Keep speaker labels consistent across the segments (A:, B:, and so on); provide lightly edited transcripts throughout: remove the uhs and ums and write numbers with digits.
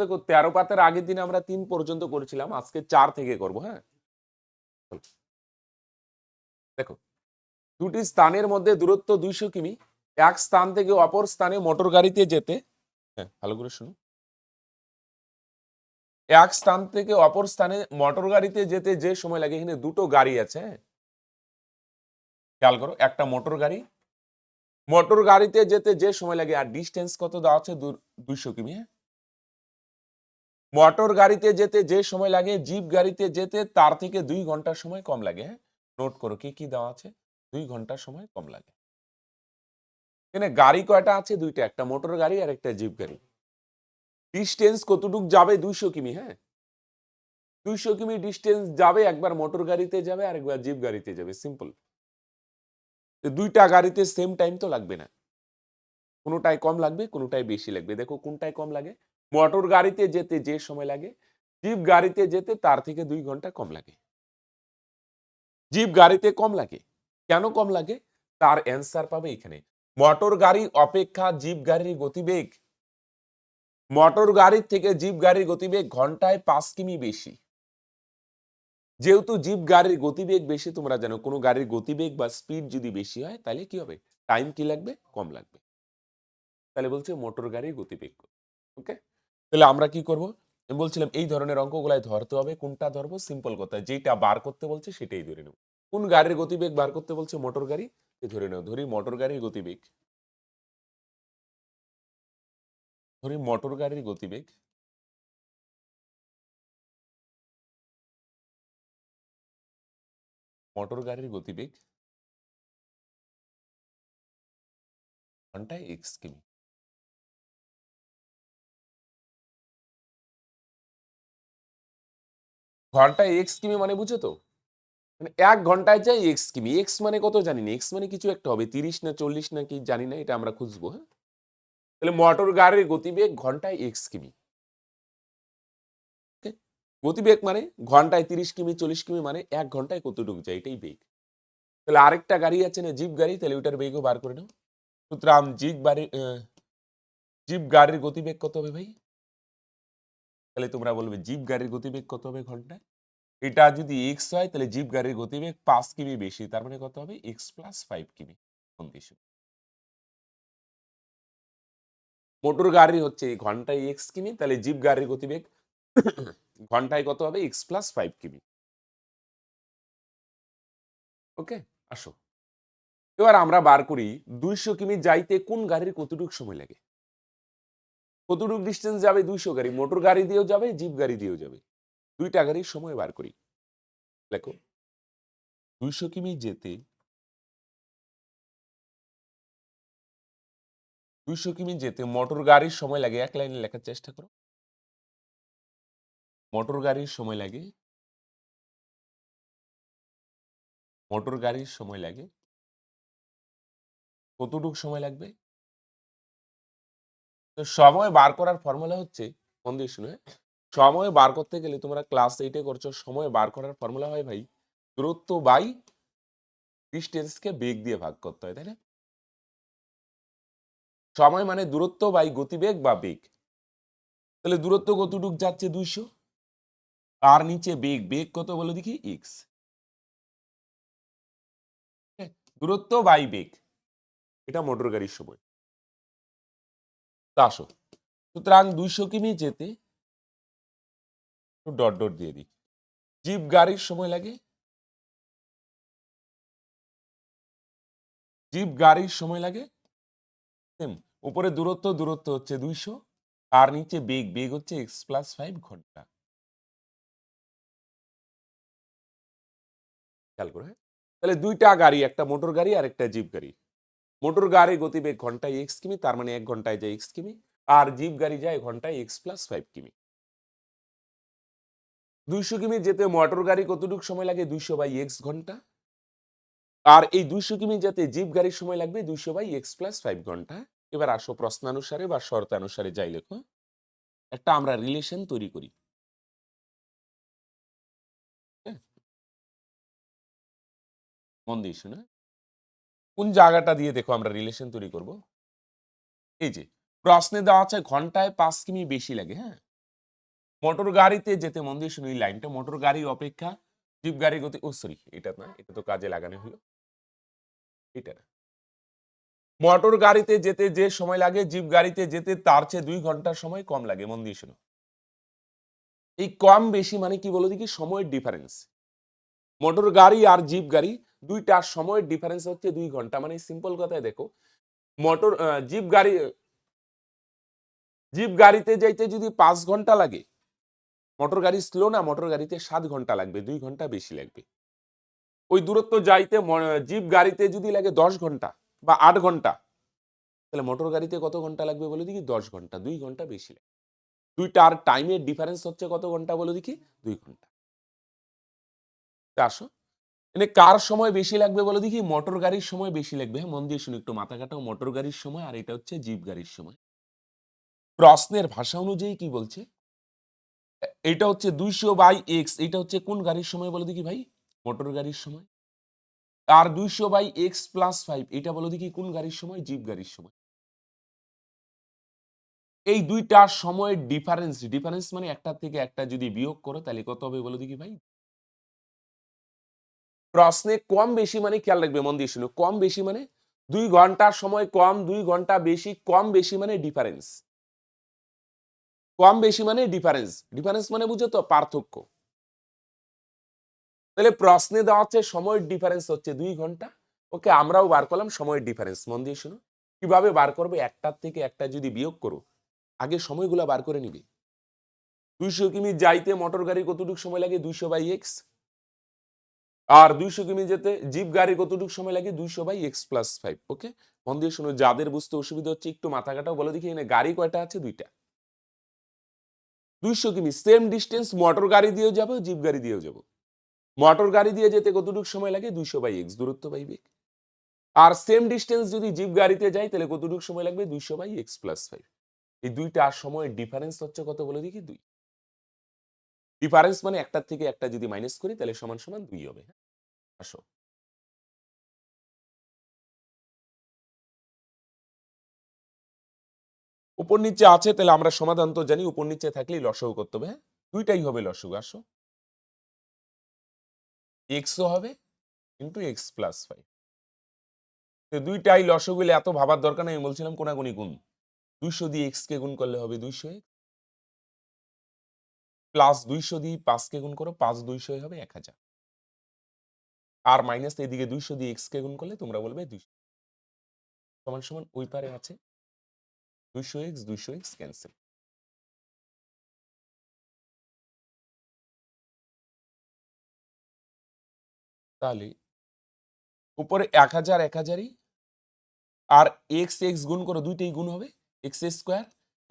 A: দেখো 13 পাতের আগের দিন আমরা 3 পর্যন্ত করেছিলাম, আজকে 4 থেকে করব। হ্যাঁ, দেখো দুটি স্থানের মধ্যে দূরত্ব 200 কিমি। এক স্থান থেকে অপর স্থানে মোটর গাড়িতে যেতে, হ্যাঁ ভালো করে শুনো, এক স্থান থেকে অপর স্থানে মোটর গাড়িতে যেতে যে সময় লাগে, এখানে দুটো গাড়ি আছে। হ্যাঁ, খেয়াল করো, একটা মোটর গাড়ি, মোটর গাড়িতে যেতে যে সময় লাগে, আর ডিস্টেন্স কত দেওয়া আছে 200 কিমি। হ্যাঁ, মোটর গাড়িতে যেতে যে সময় লাগে, জিপ গাড়িতে যেতে তার থেকে 2 ঘন্টা সময় কম লাগে। হ্যাঁ, নোট করো কি কি দেওয়া আছে, 2 ঘন্টা সময় কম লাগে। এখানে গাড়ি কয়টা আছে? দুইটা, একটা মোটর গাড়ি আর একটা জিপ গাড়ি। ডিস্টেন্স কতটুক যাবে? 200 কিমি। হ্যাঁ, 200 কিমি ডিস্টেন্স যাবে, একবার মোটর গাড়িতে যাবে আর একবার জিপ গাড়িতে যাবে, সিম্পল। দুইটা গাড়িতে সেম টাইম তো লাগবে না, কোনোটাই কম লাগবে কোনোটাই বেশি লাগবে। দেখো কোনটাই কম লাগে, মোটর গাড়িতে যেতে যে সময় লাগে, জিপ গাড়িতে যেতে তার থেকে 2 ঘন্টা কম লাগে। জিপ গাড়িতে কম লাগে, কেন কম লাগে তার অ্যান্সার পাবে এখানে। মোটর গাড়ি অপেক্ষা জিপ গাড়ির গতিবেগ, মোটর গাড়ির থেকে জিপ গাড়ির গতিবেগ ঘন্টায় 5 কিমি বেশি। যেহেতু জিপ গাড়ির গতিবেগ বেশি, তোমরা জানো কোনো গাড়ির গতিবেগ বা স্পিড যদি বেশি হয় তাহলে কি হবে, টাইম কি লাগবে, কম লাগবে। তাহলে বলছে মোটর গাড়ির গতিবেগ। ওকে, তাহলে আমরা কি করব, আমি বলছিলাম এই ধরনের অঙ্কগুলাই ধরতে হবে। কোনটা ধরবো? সিম্পল কথা, যেটা বার করতে বলছে সেটাই ধরে নেব। কোন গাড়ির গতিবেগ বার করতে বলছে? মোটর গাড়ি, ধরে নেব। ধরি মোটর গাড়ির গতিবেগ, ধরি মোটর গাড়ির গতিবেগ, মোটর গাড়ির গতিবেগ ঘন্টায় এক্স কিমি। ঘন্টায় এক্স কিমি মানে বুঝো তো, মানে 1 ঘন্টায় যায় এক্স কিমি। এক্স মানে কত জানি না, এক্স মানে কিছু একটা হবে, 30 না 40 না কি জানি না, এটা আমরা খুঁজবো। হ্যাঁ, তাহলে মোটর গাড়ির গতিবেগ ঘন্টায় এক্স কিমি। ওকে, গতিবেগ মানে ঘন্টায় 30 কিমি 40 কিমি, মানে 1 ঘন্টায় কতটুকু যায়, এটাই বেগ। তাহলে আরেকটা গাড়ি আছে না, জিপ গাড়ি, তাহলে ওইটার বেগও বার করে নাও। সুতরাং জিপ গাড়ির গতিবেগ কত হবে ভাই? তাহলে তোমরা বলবে জিপ গাড়ির গতিবেগ কত হবে ঘন্টায়? এটা যদি এক্স হয় তাহলে জিপ গাড়ির গতিবেগ 5 কিমি বেশি, তার মানে কত হবে, এক্স প্লাস 5 কিমি। কন্ডিশন, মোটর গাড়ি হচ্ছে ঘন্টায় এক্স কিমি, তাহলে জিপ গাড়ির গতিবেগ ঘন্টায় কত হবে, এক্স প্লাস 5 কিমি। ওকে, আসো এবার আমরা বার করি 200 কিমি যাইতে কোন গাড়ির কতটুকু সময় লাগে। কতটুকু ডিস্টেন্স যাবে 200 গাড়ি, মোটর গাড়ি দিয়েও যাবে জিপ গাড়ি দিয়েও যাবে। দুইটা গাড়ির সময় বার করি। দেখো 200 কিমি যেতে, 200 কিমি যেতে মোটর গাড়ির সময় লাগে, এক লাইনে লেখার চেষ্টা করো। মোটর গাড়ির সময় লাগে, মোটর গাড়ির সময় লাগে কতটুকু সময় লাগবে? তো সময় বার করার ফর্মুলা হচ্ছে, মন দিয়ে শুনে, সময় বার করতে গেলে তোমরা ক্লাস 8-এ করছো, সময় বার করার ফর্মুলা হয় ভাই দূরত্ব বাই ডিস্টেন্সকে বেগ দিয়ে ভাগ করতে হয়, তাই না? সময় মানে দূরত্ব বাই গতিবেগ বা বেগ। তাহলে দূরত্ব কতটুকু যাচ্ছে 200, আর নিচে বেগ, বেগ কত বলো দেখি, এক্স। দূরত্ব বাই বেগ, এটা মোটর গাড়ির সময়। তা আসো, সুতরাং 200 কিমি যেতে, ডট ডট দিয়ে দিই, জিপ গাড়ির সময় লাগে, জিপ গাড়ির সময় লাগে সেম, উপরে দূরত্ব, দূরত্ব হচ্ছে 200, আর নিচে বেগ, বেগ হচ্ছে এক্স প্লাস 5 ঘন্টা। খেয়াল করে, হ্যাঁ? তাহলে দুইটা গাড়ি, একটা মোটর গাড়ি আর একটা জিপ গাড়ি। মোটর গাড়ির গতিবেগ ঘন্টায় এক্স কিমি, তার মানে 1 ঘন্টায় যায় এক্স কিমি, আর জিপ গাড়ি যায় ঘন্টায় এক্স প্লাস 5 কিমি। 200 কিমি যেতে মোটর গাড়ি কতটুকু সময় লাগে, 200 বাই এক্স ঘন্টা, আর এই 200 কিমি যেতে জিপ গাড়ির সময় লাগবে 200 বাই এক্স প্লাস 5 ঘন্টা। এবার আসো প্রশ্নানুসারে বা শর্তানুসারে যাই লেখো, একটা আমরা রিলেশন তৈরি করি। হ্যাঁ, মন দিয়ে শুনে, কোন জায়গাটা দিয়ে দেখো আমরা রিলেশন তৈরি করব। এই যে প্রশ্নে দেওয়া আছে ঘন্টায় 5 কিমি বেশি লাগে। হ্যাঁ, মোটর গাড়িতে যেতে, মন দিয়ে শুনুন এই লাইনটা, মোটর গাড়ি অপেক্ষা জিপ গাড়ি গতি, ও সরি এটা না, এটা তো কাজে লাগানো হলো, এটা না। মোটর গাড়িতে যেতে যে সময় লাগে জিপ গাড়িতে যেতে তার চেয়ে 2 ঘন্টা সময় কম লাগে, মন দিয়ে শুনো। এই কম বেশি মানে কি বলো দেখি, সময়ের ডিফারেন্স। মোটর গাড়ি আর জিপ গাড়ি দুইটার সময়ের ডিফারেন্স হচ্ছে 2 ঘন্টা। মানে সিম্পল কথায় দেখো, মোটর জিপ গাড়িতে যাইতে যদি 5 ঘন্টা লাগে, মোটর গাড়ি স্লো না, মোটর গাড়িতে 7 ঘন্টা লাগবে, 2 ঘন্টা বেশি লাগবে। ওই দূরত্ব যাইতে জিপ গাড়িতে যদি লাগে 10 ঘন্টা বা 8 ঘন্টা, তাহলে মোটর গাড়িতে কত ঘন্টা লাগবে বলে দেখি, 10 ঘন্টা, 2 ঘন্টা বেশি লাগবে। দুইটার টাইমের ডিফারেন্স হচ্ছে কত ঘন্টা বলে দেখি, 2 ঘন্টা। আসো, মানে কার সময় বেশি লাগবে বলে দেখি, মোটর গাড়ির সময় বেশি লাগবে। হ্যাঁ, মন দিয়ে শুনে একটু মাথা কাটাও, মোটর গাড়ির সময়, আর এটা হচ্ছে জিপ গাড়ির সময়। প্রশ্নের ভাষা অনুযায়ী কি বলছে, এটা হচ্ছে 200/x, এটা হচ্ছে কোন গাড়ির সময় বলে দেখি ভাই, মোটর গাড়ির সময়। আর 200/x+5 এটা বলে দেখি কোন গাড়ির সময়, জিপ গাড়ির সময়। এই দুইটা সময়ের ডিফারেন্স, ডিফারেন্স মানে একটা থেকে একটা যদি বিয়োগ করো তাহলে কত হবে বলে দেখি ভাই। প্রশ্নে কম বেশি মানে খেয়াল রাখবে, মন দিয়ে শুনো, কম বেশি মানে 2 ঘন্টার সময় কম, 2 ঘন্টা বেশি, কম বেশি মানে ডিফারেন্স। কম বেশি মানে ডিফারেন্স, ডিফারেন্স মানে বুঝো তো, পার্থক্য। তাহলে প্রশ্নে দেওয়া হচ্ছে সময়ের ডিফারেন্স হচ্ছে 2 ঘন্টা। ওকে, আমরাও বার করলাম সময়ের ডিফারেন্স। মন দিয়ে শুনো, কিভাবে বার করবে, একটার থেকে একটা যদি বিয়োগ করো, আগে সময়গুলো বার করে নিবে। 200 কিমি যাইতে মোটর গাড়ি কতটুকু সময় লাগে, 200/x। আর 200 কিমি যেতে জিপ গাড়ি কতটুকু সময় লাগে, 200/x+5। ওকে, মন দিয়ে শুনো, যাদের বুঝতে অসুবিধা হচ্ছে একটু মাথা কাটাও, বলো দেখি এখানে গাড়ি কয়টা আছে, দুইটা। 200 কিমি সেম ডিস্টেন্স, মোটর গাড়ি দিয়েও যাবো, জিপ গাড়ি দিয়েও যাবো। মোটর গাড়ি দিয়ে যেতে কতটুকু সময় লাগে, 200/x দূরত্ব পাইবে। আর সেম ডিস্টেন্স যদি জিপ গাড়িতে যাই তাহলে কতটুকু সময় লাগবে, 200/x+5। এই দুইটা সময়ের ডিফারেন্স হচ্ছে কত বলে দেখি, 2। ডিফারেন্স মানে একটার থেকে একটা যদি মাইনাস করি তাহলে সমান সমান 2 হবে। আসো, উপর নিচে আছে তাহলে আমরা সমাধান তো জানি, উপর নিচে থাকলেই লসাগু করতে হবে। হ্যাঁ, দুইটাই হবে লসাগু। আসো, এক্সও হবে কিন্তু x+5, দুইটাই লসাগু, এত ভাবার দরকার নেই, আমি বলছিলাম কোনাগুনি গুণ। 200 দিয়ে x কে গুণ করলে হবে 200x, প্লাস 200 দিয়ে 5 কে গুণ করো, 5 200 হবে 1000, আর মাইনাস এদিকে 200 দিয়ে x কে গুণ করলে তোমরা বলবে 200, সমান সমান ওই পারে আছে 200x, 200x ক্যান্সেল। তাহলে উপরে 1000 1000ই, আর এক্স এক্স গুণ করো, দুইটাই গুণ হবে, x²,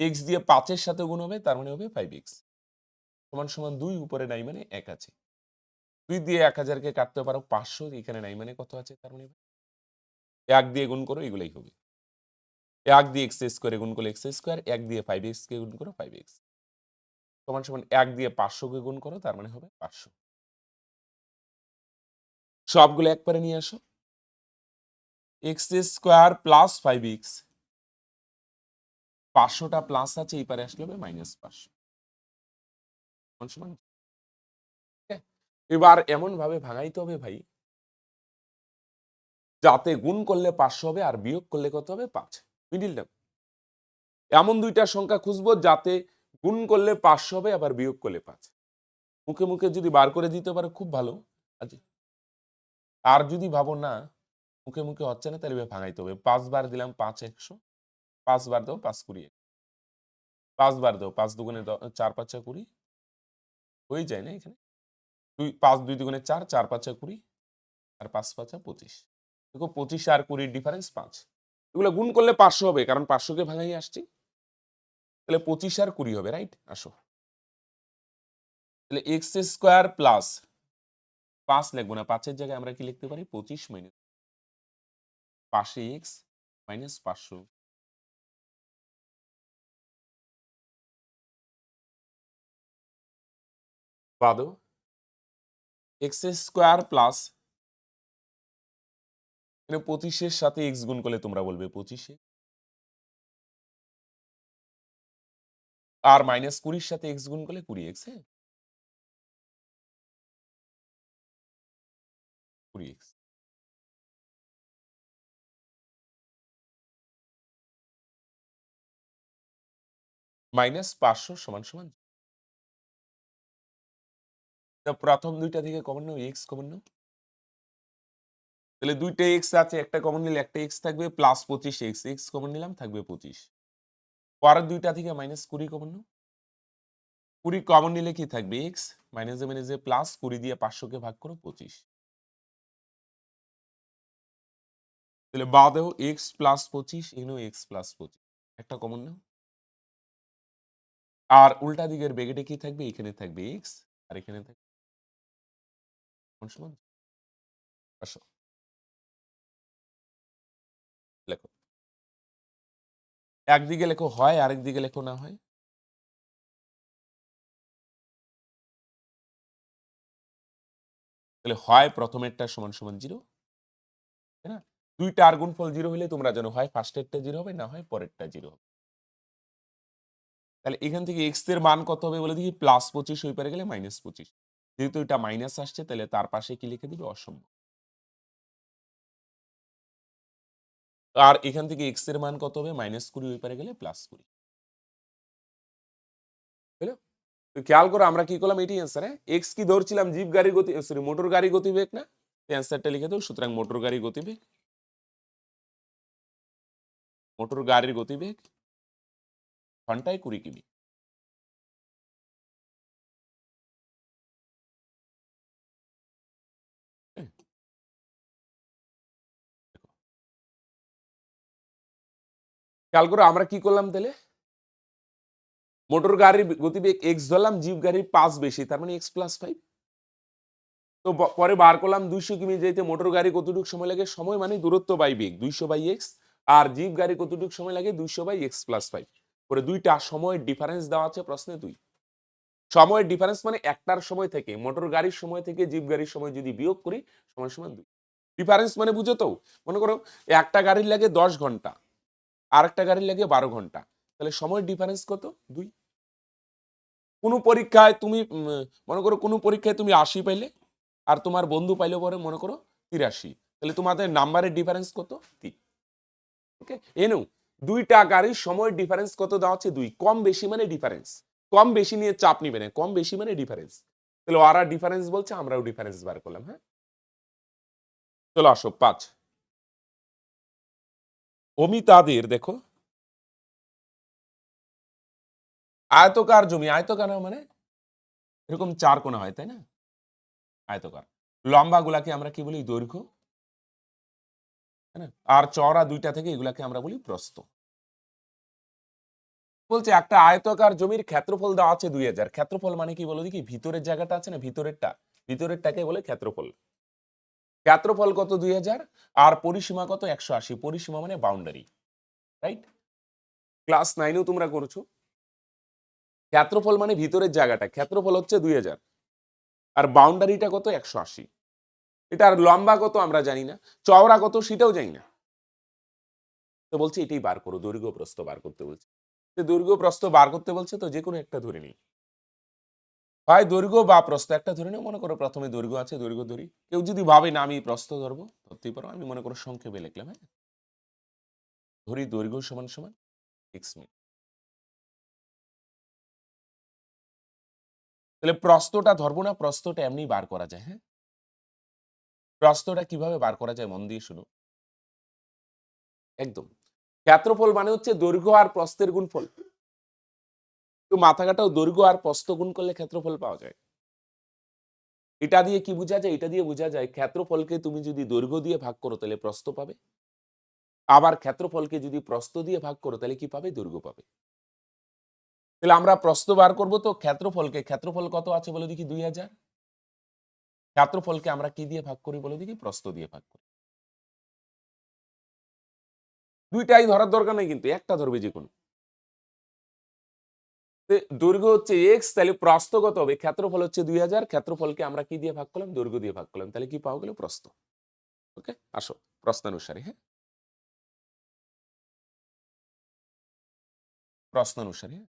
A: এক্স দিয়ে 5-এর সাথে গুণ হবে, তার মানে হবে 5x, সমান সমান 2, উপরে নাই মানে 1 আছে। 2 দিয়ে 1000কে কাটতে পারো 500, এখানে নাই মানে কত আছে, তার মানে 1 দিয়ে গুণ করো, এগুলাই হবে। 1 দিয়ে x² গুণ করলে x², 1 দিয়ে 5x কে গুণ করো 5x, সমান সমান 1 দিয়ে 500 কে গুণ করো, তার মানে হবে 500। সবগুলো একবারে নিয়ে আসো, x² প্লাস 5x, 500টা প্লাস আছে, এই পারে আসলে হবে -500, সমান সমান। হ্যাঁ, এবার এমন ভাবে ভাঙাইতে হবে ভাই, যাতে গুণ করলে 500 হবে আর বিয়োগ করলে কত হবে, 5। মিডিল টার্ম, এমন দুইটা সংখ্যা খুঁজবো যাতে গুণ করলে 500 হবে আবার বিয়োগ করলে 5। মুখে মুখে যদি বার করে দিতে পারো খুব ভালো। আর যদি ভাবো না মুখে মুখে হচ্ছে না, তাহলে ভাঙাইতে হবে। 5 বার দিলাম 5 100, 5 বার দাও 5 20, 5 বার দাও 5 দুগুণে 4 5 20, হয়ে যায় না এখানে। 5 2 দুগুণে 4, 4 5 20, আর 5 5 25। দেখো 25 আর 20 ডিফারেন্স 5। এগুলো গুণ করলে 500 হবে, কারণ 500 কে ভাঙাই আসছি। তাহলে 25 আর 20 হবে, রাইট। আসো, তাহলে x² প্লাস 5 লিখবো না, 5-এর জায়গায় আমরা কি লিখতে পারি, 25 মাইনাস পাশে x মাইনাস 500, বাদো x² প্লাস 25-এর সাথে x গুণ করলে তোমরা বলবে 25-এ, আর -20 সাথে x গুণ করলে 20x, হ্যাঁ? 20x -500 = তো প্রথম ২ টা থেকে কমন নাও, x কমন নাও। তাহলে ২ টা x আছে, একটা কমন নিলে একটা x থাকবে প্লাস 25x, x কমন নিলাম থাকবে 25। পরের ২ টা থেকে -20 কমন নাও। ২০ কমন নিলে কি থাকবে x, মাইনাসে প্লাস ২০ দিয়ে ৫০০ কে ভাগ করো 25। তাহলে বাদেও x প্লাস 25, এখানেও x প্লাস 25, একটা কমন নাও। আর উল্টা দিকের ব্র্যাকেটে কি থাকবে? এখানে থাকবে x আর এখানে থাকবে সমান সমান। আসো লেখো। একদিকে লেখো হয়, আরেক দিকে লেখো না হয়। তাহলে হয় প্রথমেরটা সমান সমান 0, তাই না? ২ টার গুণফল 0 হলে তোমরা জানো হয় ফার্স্টেরটা 0 হবে, না হয় পরেরটা 0 হবে। তাহলে এখান থেকে x এর মান কত হবে বলে দেখি? +25 ওই পারে গেলে -25। যেহেতু এটা মাইনাস আসছে তাহলে তার পাশে কি লিখে দিবে? অসম্ভব। আর এখান থেকে x এর মান কত হবে? -20 ওই পারে গেলে +20। বুঝলে? তো খেয়াল করো আমরা কি করলাম? এটাই অ্যান্সার, হ্যাঁ? x কি ধরছিলাম? জিপ গাড়ির গতি, সরি মোটর গাড়ির গতিবেগ না? অ্যান্সারটা লিখে দাও। সুতরাং মোটর গাড়ির গতিবেগ, মোটর গাড়ির গতিবেগ ঘন্টায় 20 কিমি। হ্যাঁ? খেয়াল করো আমরা কি করলাম তাহলে? মোটর গাড়ির গতিবেগ x ধরলাম, জিপ গাড়ির 5 বেশি, তার মানে x + 5। তো পরে বার করলাম 200 কিমি যেতে মোটর গাড়ি কতটুকু সময় লাগে? সময় মানে দূরত্ব by beg, 200/x। R zip গাড়ি কতটুকু সময় লাগে? 200/x + 5। করে ২ টা সময়ের ডিফারেন্স দেওয়া আছে প্রশ্নে ২। সময়ের ডিফারেন্স মানে একটার সময় থেকে, মোটর গাড়ির সময় থেকে জিপ গাড়ির সময় যদি বিয়োগ করি সমান সমান ২। ডিফারেন্স মানে বুঝো তো? মনে করো একটা গাড়ির লাগে ১০ ঘন্টা, আরেকটা গাড়ির লাগে ১২ ঘন্টা। তাহলে সময়ের ডিফারেন্স কত? ২। কোনো পরীক্ষায় তুমি মনে করো কোনো পরীক্ষায় তুমি ৮০ পাইলে, আর তোমার বন্ধু পাইলো পরে মনে করো ৮৩। তাহলে তোমাদের নাম্বারের ডিফারেন্স কত? ৩। ওকে? এনো ২ টা গাড়ির সময়ের ডিফারেন্স কত দেওয়া আছে? ২। কম বেশি মানে ডিফারেন্স। কম বেশি নিয়ে চাপ নিবে না। কম বেশি মানে ডিফারেন্স। তাহলে ওরা ডিফারেন্স বলছে, আমরাও ডিফারেন্স বার করলাম, হ্যাঁ? চলো আসো ৫। অমিতাদের দেখো আয়তকার জমি, আয়তকার মানে এরকম ৪ কোণা হয়, তাই না? আয়তকার। লম্বাগুলাকে আমরা কি বলি? দৈর্ঘ্য, তাই না? আর চওড়া ২ টা থেকে এগুলাকে আমরা বলি প্রস্থ। বলছে একটা আয়তাকার জমির ক্ষেত্রফল দেওয়া আছে ২০০০। ক্ষেত্রফল মানে কি বলো দেখি? ভিতরের জায়গাটা আছে না, ভিতরেরটা, ভিতরেরটাকে বলে ক্ষেত্রফল। ক্ষেত্রফল কত? ২০০০। আর পরিসীমা কত? ১৮০। পরিসীমা মানে বাউন্ডারি, রাইট? ক্লাস 9 এও তোমরা করেছো। ক্ষেত্রফল মানে ভিতরের জায়গাটা, ক্ষেত্রফল হচ্ছে ২০০০, আর বাউন্ডারিটা কত? ১৮০। এটার লম্বা কত আমরা জানি না, চওড়া কত সেটাও জানি না। তো বলছে এটাই বার করো, দৈর্ঘ্য প্রস্থ বার করতে বলছে। তো দৈর্ঘ্য প্রস্থ বার করতে বলছে, তো যে কোনো একটা ধরে নিই। হয় দৈর্ঘ্য বা প্রস্থ একটা ধরে নিও। মনে করো প্রথমে দৈর্ঘ্য আছে, দৈর্ঘ্য ধরি। কেউ যদি ভাবে না আমি প্রস্থ ধরবো, ধরতেই পারো। আমি মনে করো সংক্ষেপে লিখলাম, হ্যাঁ? ধরি দৈর্ঘ্য সমান সমান x মিটার। তাহলে প্রস্থটা ধরবো না, প্রস্থটা এমনি বার করা যায়, হ্যাঁ? প্রস্থটা কিভাবে বার করা যায় মন দিয়ে শুনো। একদম। ক্ষেত্রফল মানে হচ্ছে দৈর্ঘ্য আর প্রস্থের গুণফল। তো মাথা কাটাও, দৈর্ঘ্য আর প্রস্থ গুণ করলে ক্ষেত্রফল পাওয়া যায়। এটা দিয়ে কি বোঝা যায়? এটা দিয়ে বোঝা যায় ক্ষেত্রফলকে তুমি যদি দৈর্ঘ্য দিয়ে ভাগ করো তাহলে প্রস্থ পাবে। আবার ক্ষেত্রফলকে যদি প্রস্থ দিয়ে ভাগ করো তাহলে কি পাবে? দৈর্ঘ্য পাবে। তাহলে আমরা প্রস্থ বার করব, তো ক্ষেত্রফলকে, ক্ষেত্রফল কত আছে বলে দেখি? ২০০০। ক্ষেত্রফলকে আমরা কি দিয়ে ভাগ করি বলে দেখি? প্রস্থ দিয়ে ভাগ করি। ২ টাই ধরার দরকার নাই কিন্তু, একটা ধরবে যেকোনো। দৈর্ঘ্য হচ্ছে x, তাহলে প্রস্থ কত হবে? ক্ষেত্রফল হচ্ছে ২০০০, ক্ষেত্রফলকে আমরা কি দিয়ে ভাগ করলাম? দৈর্ঘ্য দিয়ে ভাগ করলাম। তাহলে কি পাওয়া গেল? প্রস্থ। ওকে? আসো প্রশ্নানুসারে, হ্যাঁ? প্রশ্নানুসারে, হ্যাঁ?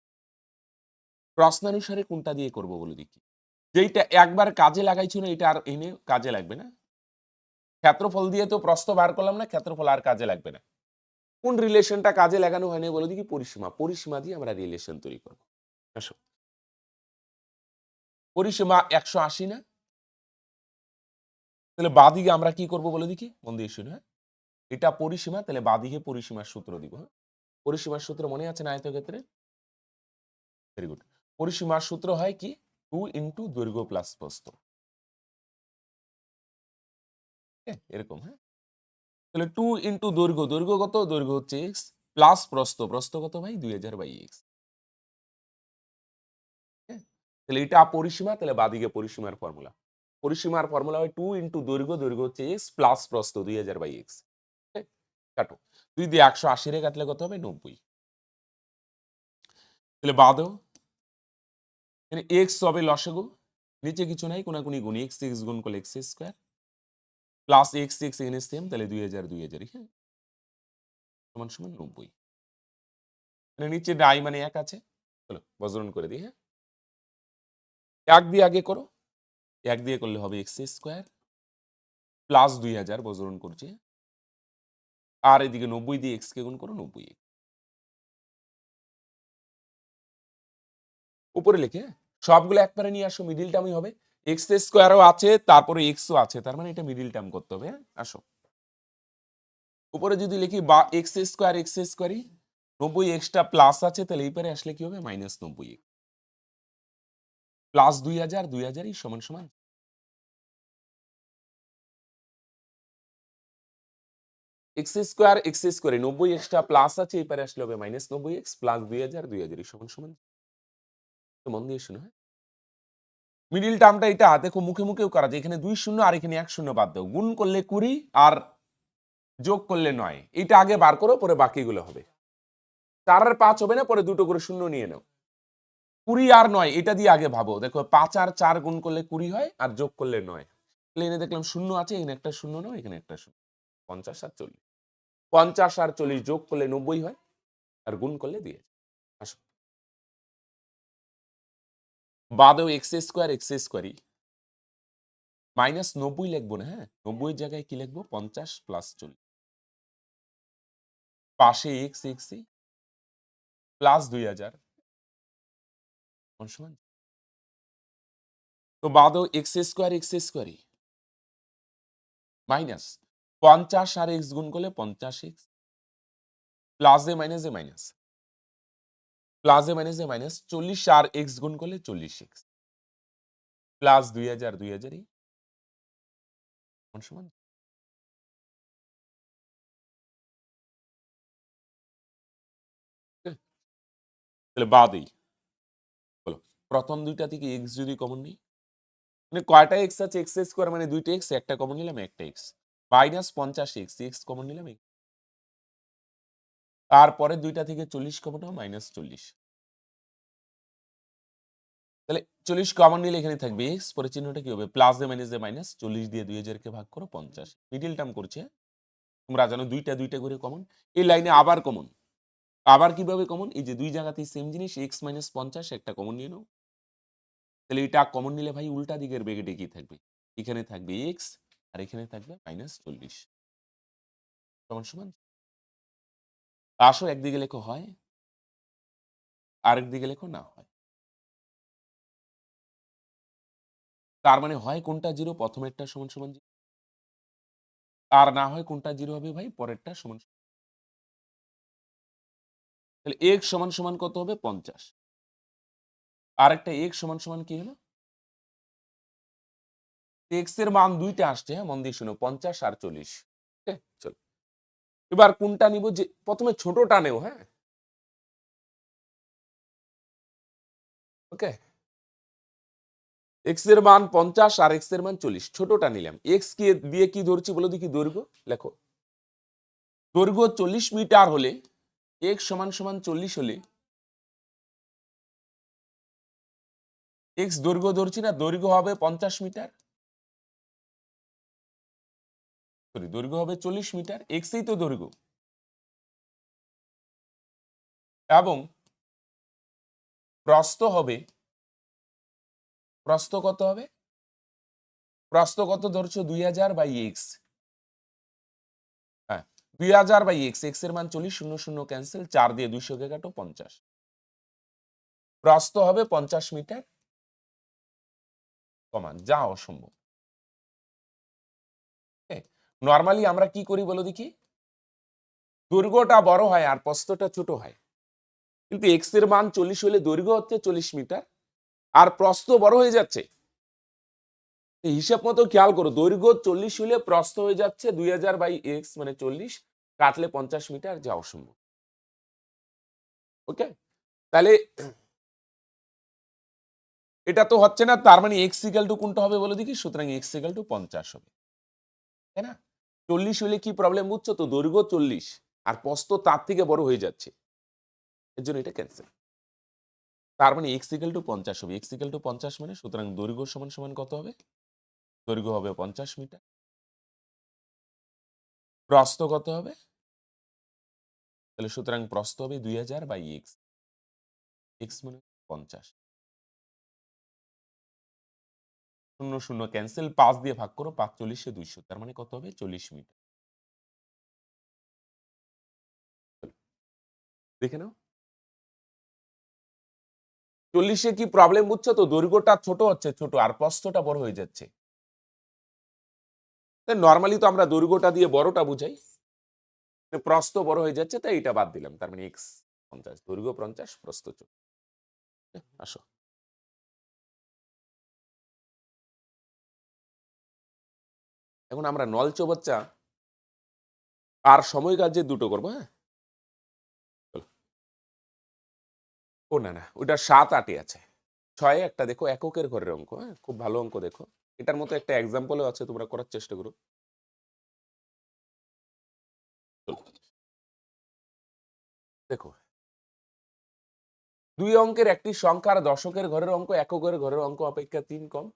A: প্রশ্নানুসারে কোনটা দিয়ে করব বলে দেখি। যেইটা একবার কাজে লাগাইছি না এটা আর এনে কাজে লাগবে না। ক্ষেত্রফল দিয়ে তো প্রস্থ বার করলাম না, ক্ষেত্রফল আর কাজে লাগবে না। কোন রিলেশনটা কাজে লাগানো হয়নি বলে দেখি? পরিসীমা। পরিসীমা দিয়ে আমরা রিলেশন তৈরি করব। আসো। পরিসীমা 180 না? তাহলে বাঁদিকে আমরা কি করব বলে দেখি? মন দিয়ে শুনো, হ্যাঁ? এটা পরিসীমা, তাহলে বাঁদিকে পরিসীমার সূত্র দিব, হ্যাঁ? পরিসীমার সূত্র মনে আছে না আয়তক্ষেত্রে? Very good. পরিসীমার সূত্র হয় কি? 2 ইনটু দৈর্ঘ্য প্লাস প্রস্থ। এরকম, হ্যাঁ? তাহলে 2 ইনটু দৈর্ঘ্য, দৈর্ঘ্য কত? দৈর্ঘ্য হচ্ছে x প্লাস প্রস্থ, প্রস্থ কত ভাই? 2000/x। হ্যাঁ? তাহলে এটা পরিসীমা, তাহলে বাঁদিকে পরিসীমার ফর্মুলা। পরিসীমার ফর্মুলা হয় 2 ইনটু দৈর্ঘ্য, দৈর্ঘ্য হচ্ছে x প্লাস প্রস্থ 2000/x। হ্যাঁ? কাটো। 2 দিয়ে 180 রে কাটলে কত হবে? 90। তাহলে বাদও এখানে x হবে লসাগু। নিচে কিছু নাই, কোনাকুনি গুণ। x গুণ করলে x স্কয়ার প্লাস x এখানে সেম, তাহলে 2000 হ্যাঁ? সমান সমান 90। মানে নিচে ডাই মানে 1 আছে। চলো বজ্রন করে দিই, হ্যাঁ? 1 দিয়ে আগে করো। 1 দিয়ে করলে হবে x স্কয়ার প্লাস 2000 বজ্রন করছি। আর এদিকে 90 দিয়ে x কে গুণ করো 90। উপরে লিখে, হ্যাঁ? সবগুলো একবারে নিয়ে আসো, মিডল টার্মই হবে। x স্কয়ারও আছে, তারপরে x ও আছে, তার মানে এটা মিডল টার্ম করতে হবে, হ্যাঁ? আসো। উপরে যদি লিখি বা x স্কয়ারই 90 এক্সট্রা প্লাস আছে, তাহলে এই পারে আসলে কি হবে? মাইনাস 90 প্লাস 2000 সমান সমান এক্স স্কয়ারে 90 এক্সট্রা প্লাস আছে, এই পারে আসলে হবে মাইনাস 90x প্লাস 2000 সমান সমান। তো মন দিয়ে শুনো, হ্যাঁ? মিডল টার্মটা এটা দেখো, মুখে মুখেও করা যায়। এখানে 2 শূন্য আর এখানে 1 শূন্য বাদ দাও। গুণ করলে 20 আর যোগ করলে 9। এটা আগে বার করো, পরে বাকিগুলো হবে। 4 আর 5 হবে না, পরে দুটো করে শূন্য নিয়ে নাও। 20 আর 9 এটা দিয়ে আগে ভাবো। দেখো 5 আর 4 গুণ করলে 20 হয়, আর যোগ করলে 9। প্লেনে দেখলাম শূন্য আছে, এখানে একটা শূন্য নাও, এখানে একটা শূন্য। 50 আর 40। 50 আর 40 যোগ করলে 90 হয়, আর গুণ করলে দিয়ে আসো। বাদেও এক্স স্কোয়ারই মাইনাস 90 লিখবো না, হ্যাঁ? 90 এর জায়গায় কি লিখবো? 50 প্লাস 40। পাশে এক্সই প্লাস 2000 সমান। তো বাদেও এক্স স্কোয়ারই মাইনাস 50 আর এক্স গুণ করলে 50x প্লাস এ মাইনাস প্লাস এ মাইনাস 40 আর এক্স গুণ করলে 40x প্লাস 2000 সমান। তাহলে বাদেই বলো, প্রথম দুইটা থেকে এক্স যদি কমন নিই, মানে কয়টা এক্স আছে? এক্স স্কোয়ার মানে দুইটা এক্স, একটা কমন নিলাম, একটা এক্স মাইনাস 50x কমন নিলাম। তারপরে দুইটা থেকে 40 কমন নাও, মাইনাস 40। তাহলে 40 কমন নিলে এখানে থাকবে এক্স, পরে চিহ্নটা কি হবে? প্লাস এ মাইনাস 40 দিয়ে 2000 কে ভাগ করো 50। মিডল টার্ম করছে, তোমরা জানো দুইটা করে কমন। এই লাইনে আবার কমন। আবার কিভাবে কমন? এই যে দুই জায়গাতেই সেম জিনিস, এক্স মাইনাস 50 একটা কমন নিয়ে নাও। তাহলে এটা কমন নিলে ভাই উল্টা দিকের ব্র্যাকেটে কি থাকবে? এখানে থাকবে এক্স, আর এখানে থাকবে মাইনাস 40 সমান সমান। আসো একদিকে লেখো হয়, আরেক দিকে লেখো না হয়। তার মানে হয় কোনটা জিরো? প্রথমেরটা সমান সমান 0, আর না হয় কোনটা জিরো হবে ভাই? পরেরটা সমান। তাহলে x সমান সমান কত হবে? 50। আর একটা x সমান সমান কি হলো? x এর মান দুইটা আসছে, হ্যাঁ? মন দিয়ে শুনো, 50 আর 40। ওকে, চলো এবার কোনটা নিব? যে প্রথমে ছোটটা নেও, হ্যাঁ? ওকে, x এর মান 50 আর x এর মান 40, ছোটটা নিলাম। x কে দিয়ে কি ধরছি বলো দেখি? দৈর্ঘ্য লেখো। দৈর্ঘ্য 40 মিটার হলে x সমান সমান 40 হলে x দৈর্ঘ্য ধরছি না, দৈর্ঘ্য হবে 50 মিটার, সরি দৈর্ঘ্য হবে 40 মিটার, x ই তো দৈর্ঘ্য। এবং প্রস্থ হবে, প্রস্থ কত হবে, প্রস্থ কত ধরছো 2000 বাই এক্স। হ্যাঁ 2000 বাই এক্স, এক্স এর মান 40, 0 0 ক্যান্সেল, 4 দিয়ে 200 কে কাটো 50। প্রস্থ হবে 50 মিটার, কমান যা অসম্ভব। নর্মালি আমরা কি করি বলো দেখি, দৈর্ঘ্যটা বড় হয় আর প্রস্থটা ছোট হয়, কিন্তু এক্স এর মান 40 হলে দৈর্ঘ্য হচ্ছে 40 মিটার আর প্রস্থ বড় হয়ে যাচ্ছে। হিসাব মতো খেয়াল করো, দৈর্ঘ্য 40 হলে প্রস্থ হয়ে যাচ্ছে 2000 বাই এক্স মানে 40, কাটলে 50 মিটার, যা অসম্ভব। ওকে, তাহলে এটা তো হচ্ছে না, তার মানে এক্স ইকাল টু কোনটা হবে বলে দেখি, সুতরাং এক্স ইকাল টু 50 হবে, তাই না? 40 হলে কি প্রবলেম বুঝছো তো, দৈর্ঘ্য 40 আর প্রস্থ তার থেকে বড় হয়ে যাচ্ছে, এর জন্য এটা ক্যান্সেল। তার মানে এক্স ইকাল টু 50 হবে, এক্স ইকাল টু 50 মানে সুতরাং দৈর্ঘ্য সমান সমান কত হবে, দৈর্ঘ্য হবে 50 মিটার, প্রস্থ কত হবে, তাহলে সুতরাং প্রস্থ হবে 2000 বাই এক্স, এক্স মানে 50, 0 0 ক্যান্সেল, 5 দিয়ে ভাগ করো, 5 40 200, তার মানে কত হবে 40 মিটার। দেখে নাও 40 কি প্রবলেম বুঝছো তো, দৈর্ঘ্যটা ছোট হচ্ছে ছোট আর প্রস্থটা বড় হয়ে যাচ্ছে। নর্মালি তো আমরা দৈর্ঘ্যটা দিয়ে বড়টা বুঝাই, প্রস্থ বড় হয়ে যাচ্ছে তাই এটা বাদ দিলাম, তার মানে এক্স 50, দৈর্ঘ্য 50, প্রস্থ 40। আসো এখন আমরা নল চৌবাচ্চা আর সময় কাজে দুটো করবো। হ্যাঁ ও না না, ওটা 7 8 আছে, 6 একটা দেখো এককের ঘরের অঙ্ক, হ্যাঁ খুব ভালো অঙ্ক দেখো, এটার মতো একটা এক্সাম্পলও আছে, তোমরা করার চেষ্টা করো। দেখো দুই অঙ্কের একটি সংখ্যার দশকের ঘরের অঙ্ক এককের ঘরের অঙ্ক অপেক্ষা 3 কম,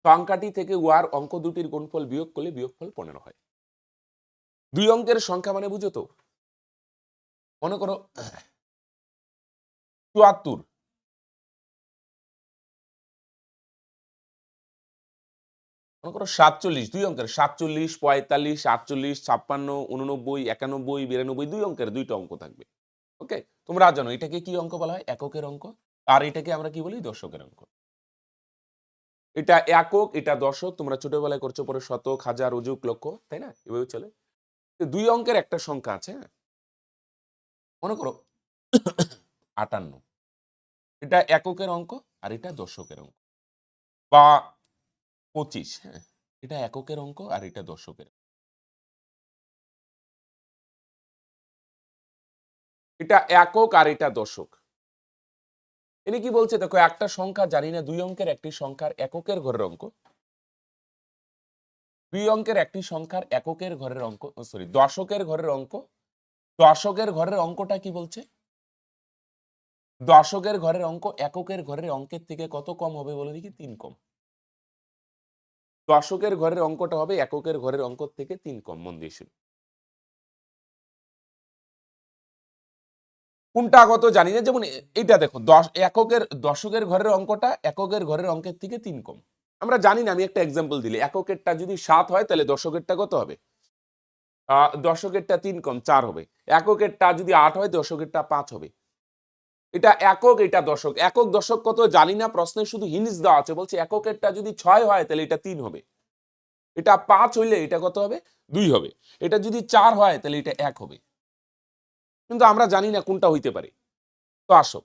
A: সংখ্যাটি থেকে উহার অঙ্ক দুটির গুণফল বিয়োগ করলে বিয়োগফল 15 হয়। দুই অঙ্কের সংখ্যা মানে বুঝো তো, মনে করো 74, মনে করো 47, দুই অঙ্কের 47 45 48 56 89 91 92, দুই অঙ্কের দুইটা অঙ্ক থাকবে। ওকে, তোমরা জানো এটাকে কি অঙ্ক বলা হয়, এককের অঙ্ক, আর এটাকে আমরা কি বলি, দশকের অঙ্ক। এটা একক এটা দশক, তোমরা ছোটবেলায় করছো, পরে শতক হাজার অযুক লক্ষ, তাই না, এভাবে চলে। দুই অঙ্কের একটা সংখ্যা আছে, হ্যাঁ মনে করো 58, এটা এককের অঙ্ক আর এটা দশকের অঙ্ক, বা 25, হ্যাঁ এটা এককের অঙ্ক আর এটা দশকের, এটা একক আর এটা দশক। ইনি কি বলছে দেখো, একটা সংখ্যা জানি না, দুই অঙ্কের একটি সংখ্যার এককের ঘরের অঙ্ক, দুই অঙ্কের একটি সংখ্যার এককের ঘরের অঙ্ক, সরি দশকের ঘরের অঙ্ক, দশকের ঘরের অঙ্কটা কি বলছে, দশকের ঘরের অঙ্ক এককের ঘরের অঙ্কের থেকে কত কম হবে বলে দেখি, 3 কম। দশকের ঘরের অঙ্কটা হবে এককের ঘরের অঙ্ক থেকে 3 কম, মন দিয়ে শুনো। কোনটা কত জানি না, যেমন এইটা দেখো, দশকের ঘরের অঙ্কটা এককের ঘরের অঙ্কের থেকে 3 কম, আমরা জানি না, আমি একটা এক্সাম্পল দিলি, এককেরটা যদি 7 হয় তাহলে দশকেরটা কত হবে, দশকেরটা 3 কম 4 হবে, এককেরটা যদি 8 হয় দশকেরটা 5 হবে। এটা একক এটা দশক, একক দশক কত জানি না, প্রশ্নে শুধু হিন্টস দেওয়া আছে, বলছে এককেরটা যদি 6 হয় তাহলে এটা 3 হবে, এটা 5 হইলে এটা কত হবে, 2 হবে, এটা যদি 4 হয় তাহলে এটা 1 হবে, কিন্তু আমরা জানি না কোনটা হইতে পারে। তো আসো,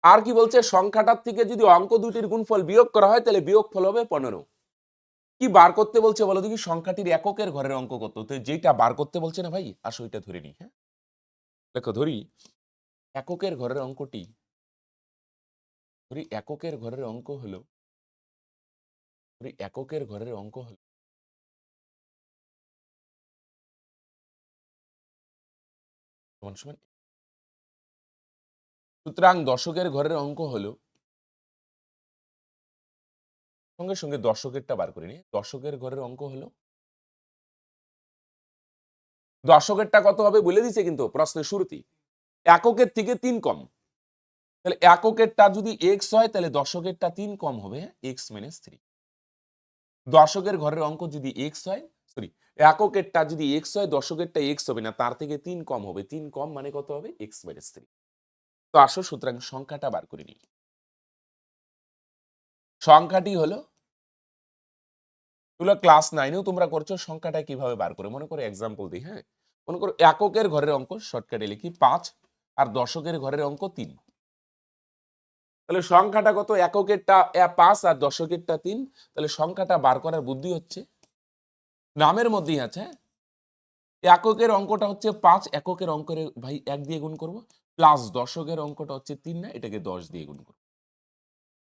A: আর কি বলছে, সংখ্যাটার থেকে যদি অঙ্ক দুটির গুণফল বিয়োগ করা হয় তাহলে বিয়োগফল হবে 15। কি বার করতে বলছে বলো দেখি, সংখ্যাটির এককের ঘরের অঙ্ক কত, তো যেটা বার করতে বলছে না ভাই, আসো এটা ধরে নিই। হ্যাঁ দেখো ধরি এককের ঘরের অঙ্কটি, ধরি এককের ঘরের অঙ্ক হলো, ধরি এককের ঘরের অঙ্ক হলো সমান সমান, সুতরাং দশকের ঘরের অঙ্ক হলো, সঙ্গে সঙ্গে দশকেরটা বার করে নিই, দশকের ঘরের অঙ্ক হলো, দশকেরটা কত হবে বলে দিছে কিন্তু প্রশ্নের শুরুতেই, এককের থেকে 3 কম, তাহলে এককেরটা যদি এক্স হয় তাহলে দশকেরটা 3 কম হবে এক্স মাইনাস 3। দশকের ঘরের অঙ্ক যদি এক্স হয়, সরি, এককেরটা যদি এক্স হয় দশকেরটা এক্স হবে না, তার থেকে 3 কম হবে। 3 কম মানে কত হবে? X minus 3। তো আসো সুতরাং সংখ্যাটা বার করে নিই। সংখ্যাটি হলো, এগুলো ক্লাস 9 এও তোমরা করছো, সংখ্যাটা কিভাবে বার করে, মনে করো এক্সাম্পল দিই, হ্যাঁ। মনে করো এককের ঘরের অঙ্ক শর্টকাটে লিখি 5 আর দশকের ঘরের অঙ্ক 3। তাহলে সংখ্যাটা কত? এককেরটা 5 আর দশকেরটা 3। তাহলে সংখ্যাটা বার করার বুদ্ধি হচ্ছে নামের মধ্যেই আছে, হ্যাঁ। এককের অঙ্কটা হচ্ছে 5, এককের অঙ্কের ভাই 1 দিয়ে গুণ করব, প্লাস দশকের অঙ্কটা হচ্ছে 3 না, এটাকে 10 দিয়ে গুণ করব।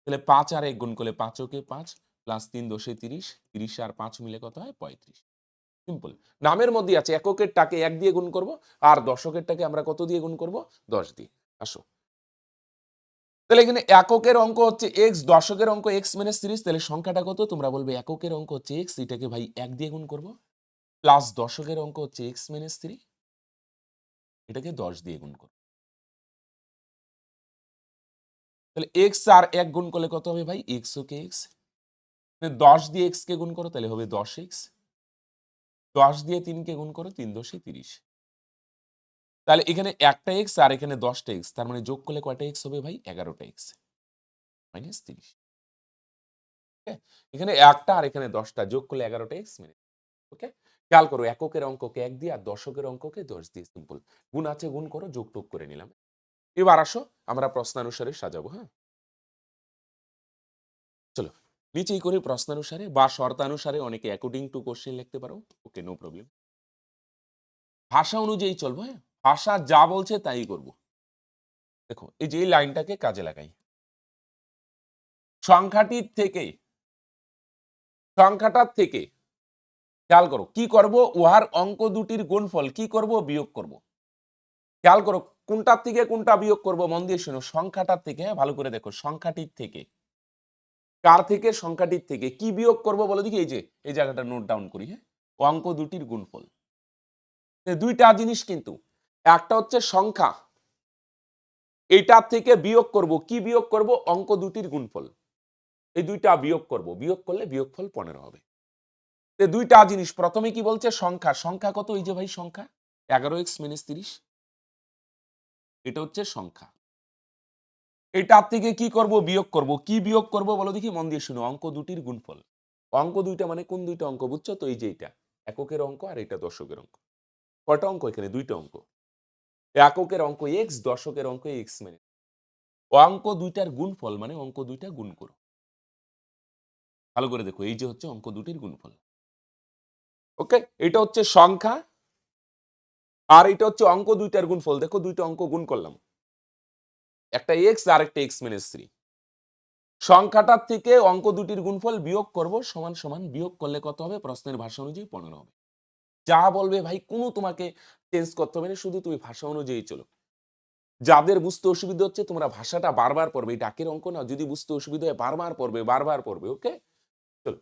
A: তাহলে 5 আর 1 গুণ করলে 5 ওকে 5 প্লাস 3 দশে 30, 30 আর 5 মিলে কত হয়? 35। সিম্পল। নামের মধ্যেই আছে, এককেরটাকে 1 দিয়ে গুণ করব আর দশকেরটাকে আমরা কত দিয়ে গুণ করব? 10 দিয়ে। আসো, তাহলে এখানে এককের অঙ্ক হচ্ছে x, দশকের অঙ্ক x মাইনাস 30। তাহলে সংখ্যাটা কত? তোমরা বলবে এককের অঙ্ক হচ্ছে x, এটাকে ভাই 1 দিয়ে গুণ করব, প্লাস দশকের অঙ্ক হচ্ছে x মাইনাস 3, এটাকে 10 দিয়ে গুণ করব। তাহলে x আর 1 গুণ করলে কত হবে ভাই? x ওকে x। 10 দিয়ে x কে গুণ করো তাহলে হবে 10x, 10 দিয়ে 3 কে গুণ করো 3 দশে 30। তাহলে এখানে একটা x আর এখানে 10টা x, তার মানে যোগ করলে কয়টা x হবে ভাই? 11টা x মাইনাস 30। এখানে একটা আর এখানে 10টা যোগ করলে 11টা x মিনিট। ওকে, খেয়াল করো এককের অঙ্ককে 1 দিয়ে আর দশকের অঙ্ককে 10 দিয়ে। সিম্পল, গুণ আছে গুণ করো, যোগ টোগ করে নিলাম। এবার আসো আমরা প্রশ্নানুসারে সাজাবো, হ্যাঁ। চলো নিচেই করি প্রশ্নানুসারে বা শর্তানুসারে, অনেকে অ্যাকর্ডিং টু কোশ্চেন লিখতে পারো। ওকে, নো প্রবলেম। ভাষা অনুযায়ী চলবো, হ্যাঁ। ভাষা যা বলছে তাই করব। দেখো এই যে এই লাইনটাকে কাজে লাগাই, সংখ্যাটির থেকে, সংখ্যাটার থেকে খেয়াল করো কি করব? উহার অঙ্ক দুটির গুণফল কি করব? বিয়োগ করব। খেয়াল করো কোনটার থেকে কোনটা বিয়োগ করব, মন দিয়ে শোনো। সংখ্যাটার থেকে, হ্যাঁ, ভালো করে দেখো, সংখ্যাটির থেকে। কার থেকে? সংখ্যাটির থেকে। কি বিয়োগ করব বলো দেখি? এই যে এই জায়গাটা নোট ডাউন করি, হ্যাঁ। অঙ্ক দুটির গুণফল। দুইটা জিনিস কিন্তু, একটা হচ্ছে সংখ্যা, এটার থেকে বিয়োগ করব। কি বিয়োগ করব? অঙ্ক দুটির গুণফল। এই দুইটা বিয়োগ করব, বিয়োগ করলে বিয়োগফল 15 হবে। দুইটা জিনিস, প্রথমে কি বলছে? সংখ্যা। সংখ্যা কত? এই যে ভাই সংখ্যা 11x মাইনাস 30, এটা হচ্ছে সংখ্যা। এটার থেকে কি করব? বিয়োগ করব। কি বিয়োগ করব বলো দেখি? মন দিয়ে শুনো, অঙ্ক দুটির গুণফল। অঙ্ক দুইটা মানে কোন দুইটা অঙ্ক বুঝছো তো? এই যে এটা এককের অঙ্ক আর এটা দশকের অঙ্ক। কয়টা অঙ্ক এখানে? দুইটা অঙ্ক। এককের অঙ্ক x, দশকের অঙ্ক x মানে অঙ্ক দুইটার গুণফল মানে অঙ্ক দুইটা গুণ করো। ভালো করে দেখো, এই যে হচ্ছে অঙ্ক দুটির গুণফল। ওকে, এটা হচ্ছে সংখ্যা আর এটা হচ্ছে অঙ্ক দুইটার গুণফল। দেখো দুইটা অঙ্ক গুণ করলাম, একটা x আর একটা x মাইনাস 3। সংখ্যাটার থেকে অঙ্ক দুটির গুণফল বিয়োগ করব, সমান সমান বিয়োগ করলে কত হবে? প্রশ্নের ভাষা অনুযায়ী 15 হবে। যা বলবে ভাই কোনো তোমাকে চেঞ্জ করতে হবে না, শুধু তুমি ভাষা অনুযায়ী চলো। যাদের বুঝতে অসুবিধা হচ্ছে তোমরা ভাষাটা বারবার পড়বে, এই ডাকের অঙ্ক না, যদি বুঝতে অসুবিধা হয় বারবার পড়বে, বারবার পড়বে। ওকে, চলো।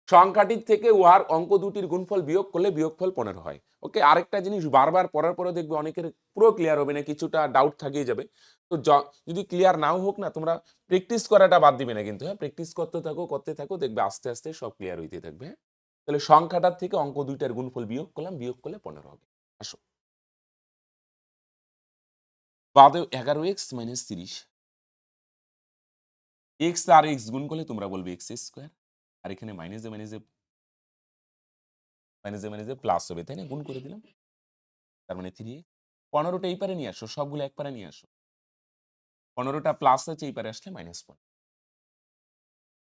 A: সংখ্যাটির থেকে উহার অঙ্ক দুটির গুণফল বিয়োগ করলে বিয়োগফল 15 হয়। ওকে, আরেকটা জিনিস, বারবার পড়ার পরে দেখবে অনেকের পুরো ক্লিয়ার হবে না, কিছুটা ডাউট থাকিয়ে যাবে। তো যদি ক্লিয়ার নাও হোক না, তোমরা প্র্যাকটিস করাটা বাদ দিবে না কিন্তু, হ্যাঁ। প্র্যাকটিস করতে থাকো, দেখবে আস্তে আস্তে সব ক্লিয়ার হইতে থাকবে, হ্যাঁ। তাহলে সংখ্যাটার থেকে অঙ্ক দুইটার গুণফল বিয়োগ করলাম, বিয়োগ করলে 15 হবে। আসো, বাদে 11x মাইনাস 30, এক্স আর এক্স গুণ করলে তোমরা বলবে এক্স স্কোয়ার, আর এখানে মাইনাসে মাইনাসে মাইনাসে মাইনাসে প্লাস হবে, তাই না? গুণ করে দিলাম, তার মানে 3। 15টা এই পারে নিয়ে আসো, সবগুলো এক পারে নিয়ে আসো। 15টা প্লাস আছে, এই পারে আসলে -15।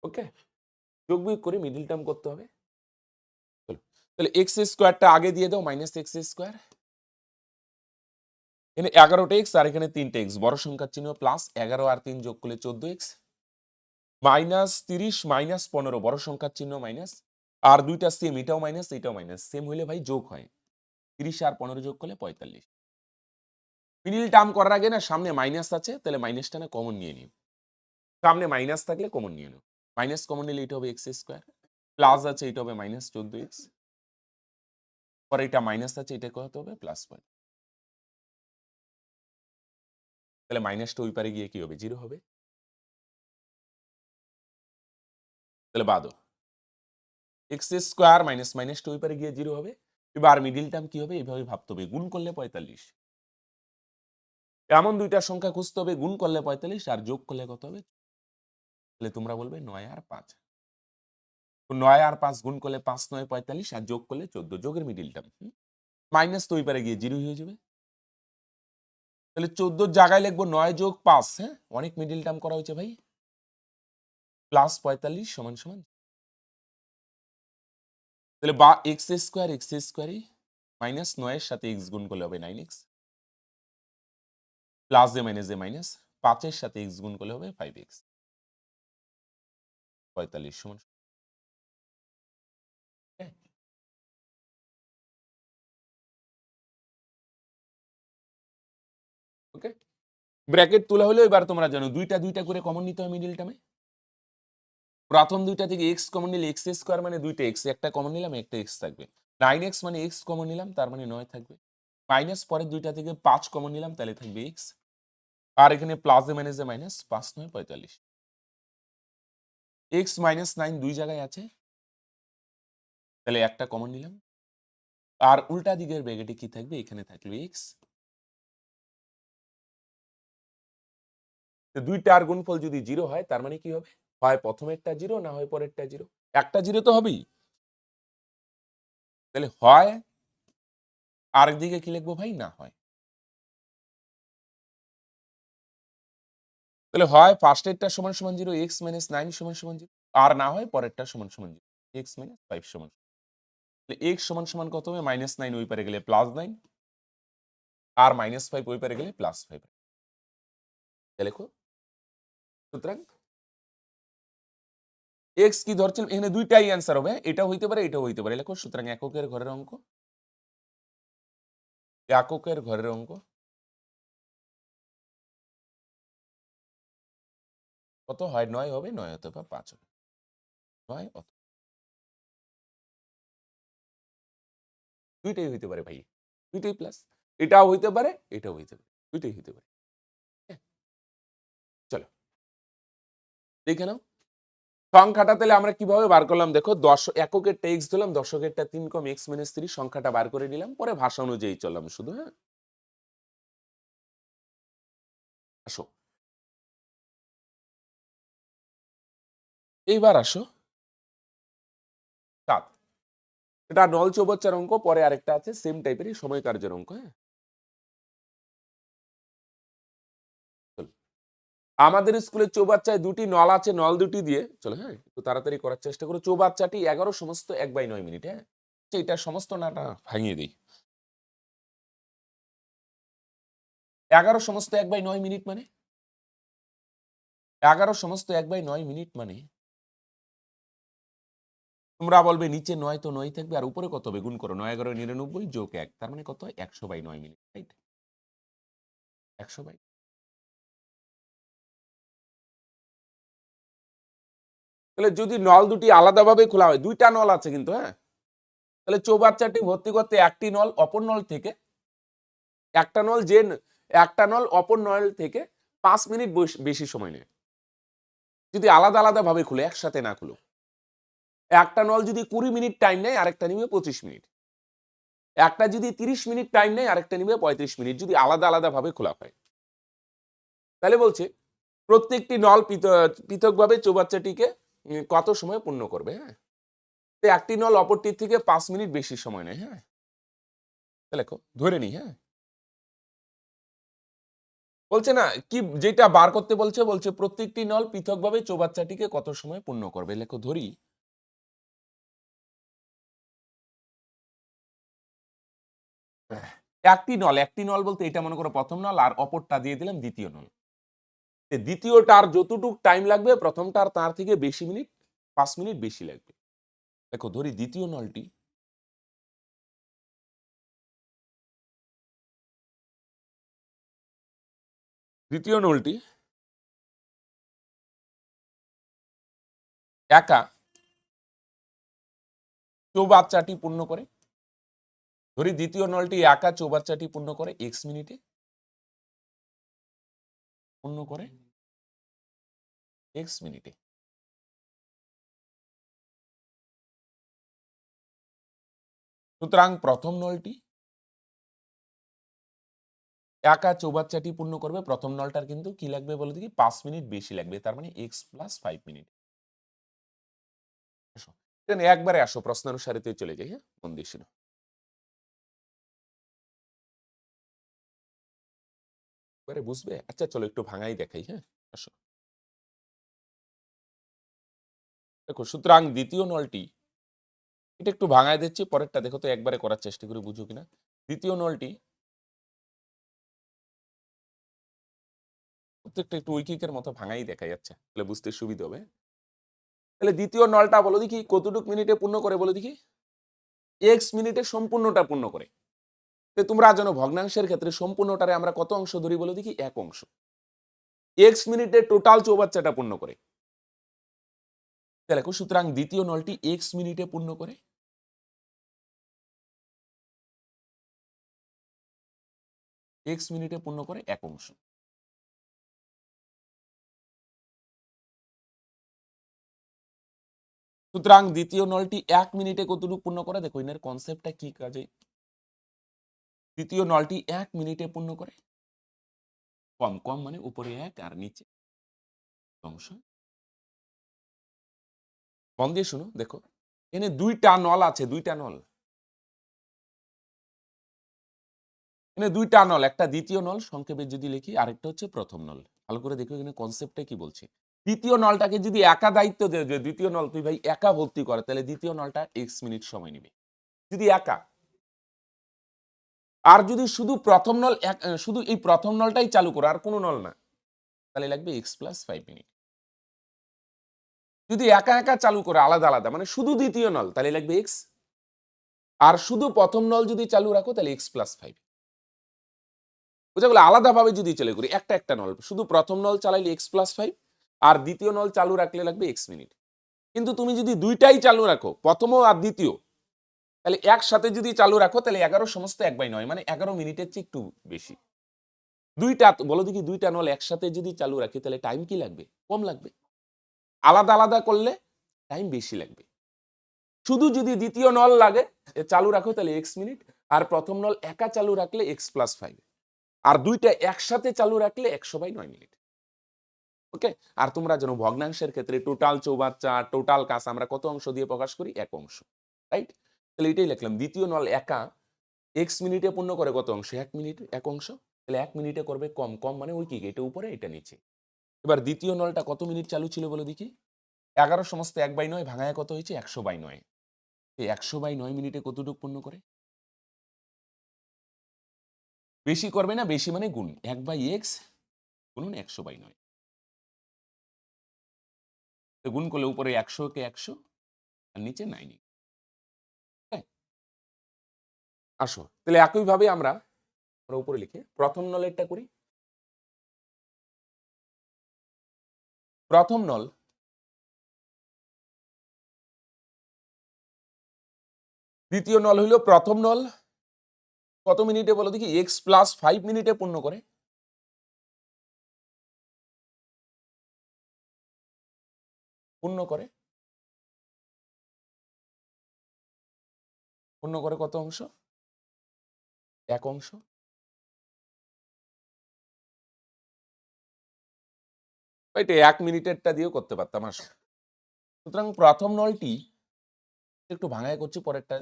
A: ওকে, যোগ বিয়োগ করে মিডল টার্ম করতে হবে। চলো, তাহলে এক্স স্কোয়ারটা আগে দিয়ে দাও, মাইনাস এক্স স্কোয়ার। এখানে 11টা এক্স আর এখানে 3টা এক্স, বড় সংখ্যার চিহ্ন প্লাস, 11 আর 3 যোগ করলে 14x, মাইনাস 30 মাইনাস 15, বড় সংখ্যার চিহ্ন মাইনাস, আর দুইটা সেম, এটাও মাইনাস এটাও মাইনাস, সেম হইলে ভাই যোগ হয়। 30 আর 15 যোগ করলে 45। মিডিল টার্ম করার আগে না সামনে মাইনাস আছে, তাহলে মাইনাসটা না কমন নিয়ে নিও। সামনে মাইনাস থাকলে কমন নিয়ে নাও। মাইনাস কমন নিলে এটা হবে এক্স স্কোয়ার, প্লাস আছে এটা হবে মাইনাস 14x, পরে এটা মাইনাস আছে, এটা কত হবে? প্লাস 1। তাহলে মাইনাসটা ওই পারে গিয়ে কি হবে, 0 হবে। তাহলে বাদো এক্স স্কোয়ার মাইনাস মাইনাসটা ওই পারে গিয়ে 0 হবে। এবার মিডিল টার্ম কি হবে, এইভাবে ভাবতে হবে, গুণ করলে 45। এমন দুইটা সংখ্যা খুঁজতে হবে, গুণ করলে 45 আর যোগ করলে কত হবে। তাহলে তোমরা বলবে 9 আর 5। 9 আর 5 গুণ করলে 5 9 45 আর যোগ করলে 14, যোগের মিডিল টার্ম। মাইনাস তো ওই পারে গিয়ে 0 হয়ে যাবে। তাহলে 14 জায়গায় লিখবো 9 যোগ 5, হ্যাঁ অনেক মিডিল টার্ম করা হয়েছে ভাই, প্লাস 45 সমান সমান। তাহলে বা এক্স স্কোয়ারই মাইনাস 9 এর সাথে এক্স গুণ করলে হবে 9x, প্লাস এ মাইনাস 5 এর সাথে এক্স গুণ করলে হবে 5x, 45 সমান। ওকে, ব্র্যাকেট তোলা হলো। এবার তোমরা জানো দুইটা দুইটা করে কমন নিতে হয় মিডিল টার্মে। প্রথম দুইটা থেকে এক্স কমন নিলে এক্স স্কোয়ার মানে দুইটা এক্স, একটা কমন নিলাম একটা এক্স থাকবে। 9x মানে এক্স কমন নিলাম তার মানে 9 থাকবে। মাইনাস পরের দুইটা থেকে 5 কমন নিলাম তাহলে থাকবে এক্স। আর এখানে প্লাস এ মাইনাস 5 9 45। এক্স মাইনাস 9 দুই জায়গায় আছে, তাহলে একটা কমন নিলাম। আর উল্টা দিকের ব্র্যাকেটে কি থাকবে, এখানে থাকবে এক্স। দুইটার গুণফল যদি 0 হয় তার মানে কি হবে, হয় প্রথমেরটা 0 না হয় পরেরটা 0। একটা 0 তো হবেই। তাহলে হয় আরেকদিকে কি লিখবো ভাই, না হয়। তাহলে হয় ফার্স্টেরটা সমান সমান 0, এক্স মাইনাস 9 সমান সমান 0, আর না হয় পরেরটা সমান সমান 0, এক্স মাইনাস 5 সমান। তাহলে এক্স সমান সমান কত হবে, মাইনাস 9 ওই পারে গেলে প্লাস 9 আর মাইনাস 5 ওই পারে গেলে প্লাস 5। দেখো সুতরাং এক্স কি ধরছেন, এখানে দুইটাই অ্যান্সার হবে, এটা হইতে পারে এটাও হইতে পারে। লেখো সুতরাং এককের ঘরের অঙ্ক, এককের ঘরের অঙ্ক কত হয়, 9 হবে, 9 অথবা 5 হবে, 9 অথবা দুইটাই হইতে পারে ভাই, দুইটাই প্লাস, এটাও হইতে পারে এটাও হইতে পারে, দুইটাই হইতে পারে। চলো দেখে নাও সংখ্যাটা, তাহলে আমরা কিভাবে বার করলাম দেখো, এককেরটা এক্স দিলাম, দশকেরটা 3 কম এক্স মাইনাস 3, সংখ্যাটা বার করে নিলাম, পরে ভাষা অনুযায়ী চললাম শুধু। হ্যাঁ আসো, এইবার আসো 7, এটা নল চৌবাচ্চার অঙ্ক, পরে আরেকটা আছে সেম টাইপেরই সময় কার্যের অঙ্ক। হ্যাঁ চলো, আমাদের স্কুলে চৌবাচ্চায় দুটি নল আছে, নল দুটি দিয়ে চলো, হ্যাঁ একটু তাড়াতাড়ি করার চেষ্টা করো। চৌবাচ্চাটি 11 সমস্ত 1/9 মিনিট। হ্যাঁ এটা সমস্ত নাটা ভাঙিয়ে দিই। 11 সমস্ত 1/9 মিনিট মানে 11 সমস্ত 1/9 মিনিট মানে তোমরা বলবে নিচে 9 তো 9 থাকবে, আর উপরে কত হবে, গুণ করো, 9 11 99 যোগ 1, তার মানে কত হয়, 100/9 মিনিট, রাইট? 100 তাহলে যদি নল দুটি আলাদাভাবে খোলা হয়, দুইটা নল আছে কিন্তু, হ্যাঁ তাহলে চৌবাচ্চাটি ভর্তি করতে একটি নল অপর নল থেকে, একটা নল যে একটা নল অপর নল থেকে 5 মিনিট বেশি সময় নেয় যদি আলাদা আলাদা ভাবে খুলে, একসাথে না খুলো। একটা নল যদি 20 মিনিট টাইম নেয়, আরেকটা নিবে 25 মিনিট। একটা যদি 30 মিনিট টাইম নেয়, আরেকটা নিবে 35 মিনিট, যদি আলাদা আলাদা ভাবে খোলা হয়। তাহলে বলছে প্রত্যেকটি নল পৃথকভাবে চৌবাচ্চাটিকে কত সময় পূর্ণ করবে। হ্যাঁ একটি নল অপরটির থেকে 5 মিনিট বেশি সময় নেয়। হ্যাঁ লেখো, ধরে নি। হ্যাঁ বলছে না কি, যেটা বার করতে বলছে, বলছে প্রত্যেকটি নল পৃথকভাবে চৌবাচ্চাটিকে কত সময় পূর্ণ করবে। লেখো ধরি একটি নল বলতে এটা মনে করো প্রথম নল, আর অপরটা দিয়ে দিলাম দ্বিতীয় নল। দ্বিতীয়টার যতটুক টাইম লাগবে প্রথমটার তার থেকে বেশি মিনিট, 5 মিনিট বেশি লাগবে। দেখো ধরি দ্বিতীয় নলটি একা চৌবাচ্চাটি পূর্ণ করে। ধরি দ্বিতীয় নলটি একা চৌবাচ্চাটি পূর্ণ করে x মিনিটে, পূর্ণ করে এক্স মিনিটে। সুতরাং প্রথম নলটি একা চৌবাচ্চাটি পূর্ণ করবে, প্রথম নলটার কিন্তু কি লাগবে বলে দেখি 5 মিনিট বেশি লাগবে, তার মানে এক্স প্লাস 5 মিনিট। আসো এখানে একবারে আসো, প্রশ্নানুসারিতে চলে যাই। হ্যাঁ, মন দিয়ে শোনো। একবারে বুঝবে? আচ্ছা চলো একটু ভাঙাই দেখাই। হ্যাঁ, আসো দেখো, সুতরাং দ্বিতীয় নলটি, এটা একটু ভাঙায় দিচ্ছি, পরেরটা দেখো তো একবারে করার চেষ্টা করে বুঝো কিনা। দ্বিতীয় নলটি প্রত্যেকটা একটু উইকিকের মতো ভাঙাই দেখা যাচ্ছে, তাহলে বুঝতে সুবিধা হবে। তাহলে দ্বিতীয় নলটা বলো দেখি কতটুক মিনিটে পূর্ণ করে বলো দেখি। এক্স মিনিটে সম্পূর্ণটা পূর্ণ করে। তো তোমরা জানো ভগ্নাংশের ক্ষেত্রে সম্পূর্ণটারে আমরা কত অংশ ধরি বলো দেখি, এক অংশ। এক্স মিনিটে টোটাল চৌবাচ্চাটা পূর্ণ করে। দেখো সুতরাং দ্বিতীয় নলটি এক্স মিনিটে পূর্ণ করে, এক্স মিনিটে পূর্ণ করে এক অংশ। সুতরাং দ্বিতীয় নলটি 1 মিনিটে কতটুকু পূর্ণ করে, দেখো এর কনসেপ্টটা কি কাজে। দ্বিতীয় নলটি 1 মিনিটে পূর্ণ করে, কম কম মানে উপরে 1 আর নিচে অংশ। মন দিয়ে শুনো, দেখো এখানে দুইটা নল আছে, দুইটা নল, এখানে দুইটা নল, একটা দ্বিতীয় নল সংক্ষেপে যদি লিখি, আরেকটা হচ্ছে প্রথম নল। ভালো করে দেখো এখানে কনসেপ্টটা কি বলছে। দ্বিতীয় নলটাকে যদি একা দায়িত্ব দেয় যে দ্বিতীয় নল তুই ভাই একা ভর্তি করে, তাহলে দ্বিতীয় নলটা এক্স মিনিট সময় নেবে যদি একা। আর যদি শুধু প্রথম নল শুধু এই প্রথম নলটাই চালু করো আর কোনো নল না, তাহলে লাগবে এক্স প্লাস 5 মিনিট। যদি একা একা চালু করে আলাদা আলাদা মানে শুধু দ্বিতীয় নল, তাহলে লাগবে এক্স। আর শুধু প্রথম নল যদি চালু রাখো তাহলে এক্স প্লাস 5। বুঝা গেল? আলাদাভাবে যদি চলে করি, একটা একটা নল, শুধু প্রথম নল চালাইলে এক্স প্লাস 5, আর দ্বিতীয় নল চালু রাখলে লাগবে এক্স মিনিট। কিন্তু তুমি যদি দুইটাই চালু রাখো, প্রথম আর দ্বিতীয়, তাহলে একসাথে যদি চালু রাখো তাহলে 11 সমস্ত 1/9 মানে 11 মিনিটের চেয়ে একটু বেশি। দুইটা বলো দেখি, দুইটা নল একসাথে যদি চালু রাখি তাহলে টাইম কি লাগবে? কম লাগবে। আলাদা আলাদা করলে টাইম বেশি লাগবে। শুধু যদি দ্বিতীয় নল লাগে চালু রাখো তাহলে এক্স মিনিট, আর প্রথম নল একা চালু রাখলে এক্স প্লাস 5, আর দুইটা একসাথে চালু রাখলে 100/9 মিনিট। ওকে। আর তোমরা জানো ভগ্নাংশের ক্ষেত্রে টোটাল চৌবাচ্চা, টোটাল কাজ আমরা কত অংশ দিয়ে প্রকাশ করি? এক অংশ, রাইট? তাহলে এটাই লিখলাম, দ্বিতীয় নল একা এক্স মিনিটে পূর্ণ করে কত অংশ? 1 মিনিট, এক অংশ। তাহলে 1 মিনিটে করবে কম কম মানে ওই কি, এটা উপরে এটা নিচে। এবার দ্বিতীয় নলটা কত মিনিট চালু ছিল বলে দেখি। 11 সমস্ত 1/9 ভাঙায় কত হয়েছে? 100/9। এই 100/9 মিনিটে কতটুকু পূর্ণ করে? বেশি করবে না, বেশি মানে গুণ 1/x গুণন 100/9। তো গুণ করলে উপরে 100 কে 100 আর নিচে 9। হ্যাঁ, আসো তাহলে একইভাবে আমরা উপরে লিখে প্রথম নলেরটা করি। প্রথম নল দ্বিতীয় নল হইল প্রথম নল কত মিনিটে বলো দেখি? এক্স প্লাস 5 মিনিটে পূর্ণ করে। পূর্ণ করে, পূর্ণ করে কত অংশ? এক অংশ। এটা 1 মিনিটেরটা দিয়েও করতে পারতাম। আসো সুতরাং প্রথম নলটি একটু ভাঙায় করছি, পরেরটা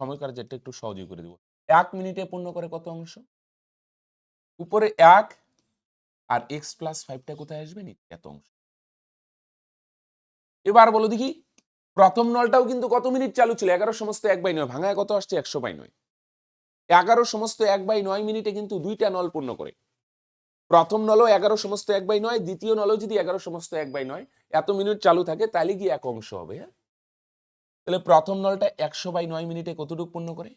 A: সময়কার যেটা একটু সহজই করে দিব। 1 মিনিটে পূর্ণ করে কত অংশ? উপরে 1 আর এক্স প্লাস 5টা কোথায় আসবে? নিচে এত অংশ। এবার বলো দেখি, প্রথম নলটাও কিন্তু কত মিনিট চালু ছিল? 11 সমস্ত 1/9 ভাঙায় কত আসছে? 100/9। 11 সমস্ত 1/9 মিনিটে কিন্তু দুইটা নল পূর্ণ করে। প্রথম নলও 11 সমস্ত 1/9, দ্বিতীয় নলও যদি 11 সমস্ত 1/9 এত মিনিট চালু থাকে তাহলে কি এক অংশ হবে। হ্যাঁ, তাহলে প্রথম নলটা 100/9 মিনিটে কতটুকু পূর্ণ করে?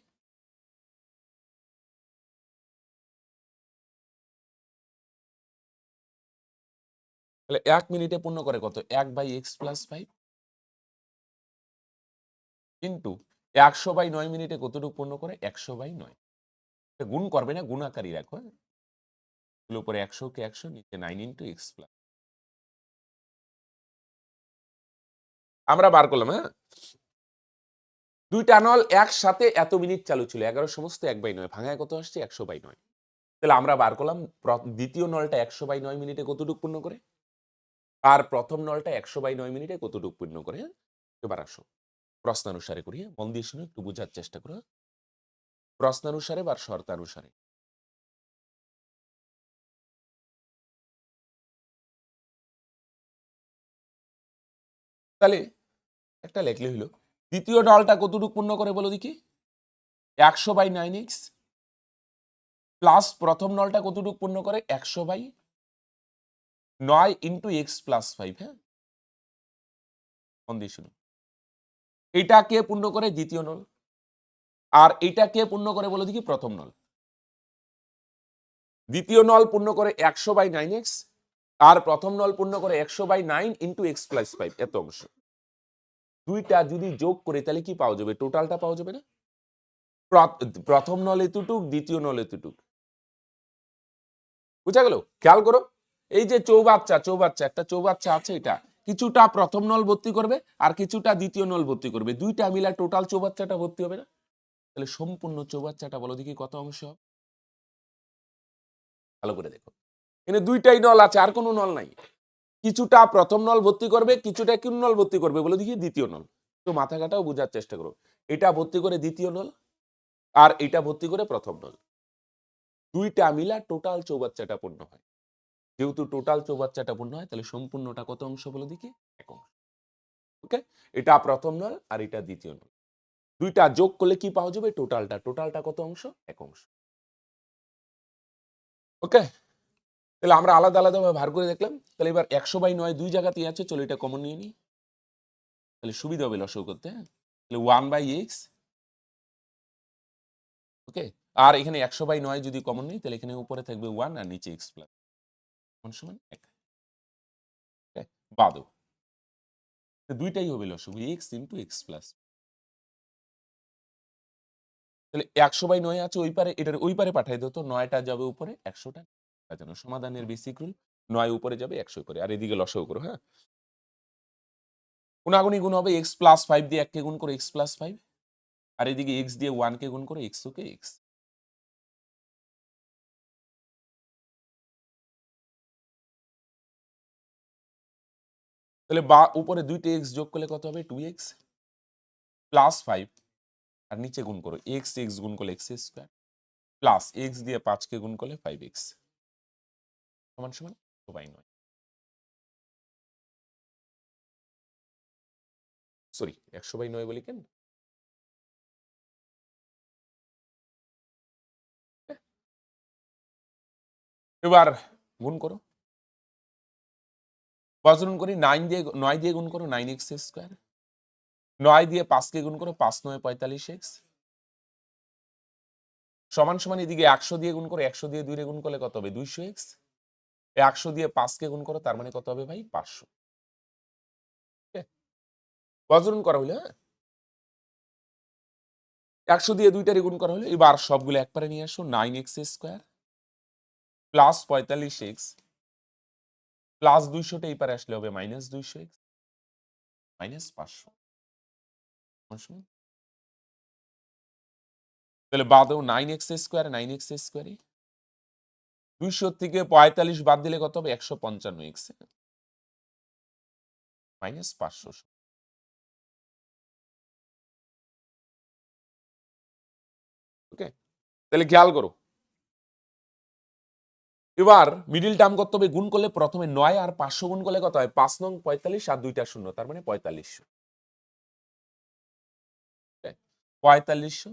A: তাহলে 1 মিনিটে পূর্ণ করে কত? 1/x প্লাস 5 কিন্তু 100/9 মিনিটে কতটুকু পূর্ণ করে? 100/9। গুণ করবে না, গুণ আকারই রাখো। উপরে 100 কে 100 নিচে 9 ইন্টু এক্স প্লাস। আমরা বার করলাম, হ্যাঁ, দুইটা নল একসাথে এত মিনিট চালু ছিল, 11 সমস্ত 1/9 ভাঙায় কত আসছে 100/9। তাহলে আমরা বার করলাম দ্বিতীয় নলটা 100/9 মিনিটে কতটুকু পূর্ণ করে, আর প্রথম নলটা 100/9 মিনিটে কতটুকু পূর্ণ করে। এবার আসো প্রশ্নানুসারে করি, মন দিয়ে শুনে একটু বোঝার চেষ্টা করো। প্রশ্নানুসারে বা শর্তানুসারে। তাহলে একটা লেখলে হইল, দ্বিতীয় নলটা কতটুকু পূর্ণ করে বলো দেখি, 100/9x প্লাস প্রথম নলটা কতটুকু পূর্ণ করে 100/9 ইন্টু এক্স প্লাস 5। হ্যাঁ, মন দিয়ে শুনো, এটা কে পূর্ণ করে দ্বিতীয় নল, আর এটা কে পূর্ণ করে বলো দেখি প্রথম নল। দ্বিতীয় নল পূর্ণ করে 100/9x, আর প্রথম নল পূর্ণ করে 100/9 ইন্টু এক্স প্লাস 5, এত অংশ। দুইটা যদি যোগ করে তাহলে কি পাওয়া যাবে, টোটালটা পাওয়া যাবে না। প্রথম নল এতটুক, দ্বিতীয় নল এতটুক, বুঝা গেল। খেয়াল করো, এই যে চৌবাচ্চা একটা চৌবাচ্চা আছে, এটা কিছুটা প্রথম নল ভর্তি করবে আর কিছুটা দ্বিতীয় নল ভর্তি করবে, দুইটা মিলা টোটাল চৌবাচ্চাটা ভর্তি হবে না। তাহলে সম্পূর্ণ চৌবাচ্চাটা বলো দেখি কত অংশ। ভালো করে দেখো, এখানে দুইটাই নল আছে, আর কোনো নল নাই। কিছুটা প্রথম নল ভর্তি করবে, কিছুটা কোন নল ভর্তি করবে বলো দেখি দ্বিতীয় নল। তো মাথা কাটাও বোঝার চেষ্টা করো, এটা ভর্তি করে দ্বিতীয় নল আর এটা ভর্তি করে প্রথম নল, দুইটা মিলা টোটাল চৌবাচ্চাটা পূর্ণ হয়। যেহেতু টোটাল চৌবাচ্চাটা পূর্ণ হয়, তাহলে সম্পূর্ণটা কত অংশ বলো দেখি, এক অংশ। ওকে, এটা প্রথম নল আর এটা দ্বিতীয় নল, দুইটা যোগ করলে কি পাওয়া যাবে, টোটালটা কত অংশ, এক অংশ। ওকে, তাহলে আমরা আলাদা আলাদা ভাবে ভাগ করে দেখলাম। তাহলে এবার 100/9 দুই জায়গাতেই আছে, চলো এটা কমন নিয়ে নিই, তাহলে সুবিধা হবে লসাগু করতে। তাহলে 1/x, ওকে, আর এখানে 100/9 যদি কমন নিই তাহলে এখানে উপরে থাকবে 1 আর নিচে x প্লাস সমান 1। বাদো, দুইটাই হবে লসাগু, x ইন্টু এক্স প্লাস। তাহলে 100/9 আছে ওই পারে, এটার ওই পারে পাঠাই দিত, 9টা যাবে উপরে, 100টা যেন সমাধানের বেসিক রুল, 9 উপরে যাবে 100 উপরে, আর এদিকে লসাগু করো। হ্যাঁ, গুণাগুণি গুণ হবে, x প্লাস 5 দিয়ে 1 কে গুণ করে x প্লাস 5, আর এদিকে x দিয়ে 1 কে গুণ করে x কে x। তাহলে বা উপরে দুইটা x যোগ করলে কত হবে, 2x প্লাস 5, আর নিচে গুণ করো x গুণ করলে x স্কয়ার প্লাস x দিয়ে 5 কে গুণ করলে 5x সমান সমান 100/9। সরি, 100/9 বলি কেন, এবার গুণ করো, বজ্রণ করি, 9 দিয়ে গুণ করো 9x স্কয়ার, 9 দিয়ে 5 কে গুণ করো 5 9 45x সমান সমান, এদিকে 100 দিয়ে গুণ করো, 100 দিয়ে 2 রে গুণ করলে কত হবে 200x, 100 দিয়ে 5 কে গুণ করো, তার মানে কত হবে ভাই 500। বজ্রণ করা হলো, হ্যাঁ, 100 দিয়ে 2টা গুণ করা হলো। এবার সবগুলো একবারে নিয়ে আসো, 9x square plus 45x plus 200টা এই পারে আসলে হবে মাইনাস 200x মাইনাস 500। তাহলে বাদও 9x স্কয়ার 9x স্কয়ারে 200 থেকে 45 বাদ দিলে কত হবে 155x মাইনাস 500। ওকে, তাহলে খেয়াল করো, এবার মিডিল টার্ম কত হবে, গুণ করলে প্রথমে 9 আর 500 গুণ করলে কত হয় 5 নং 45 আর 2টা শূন্য, তার মানে 4500। 4500,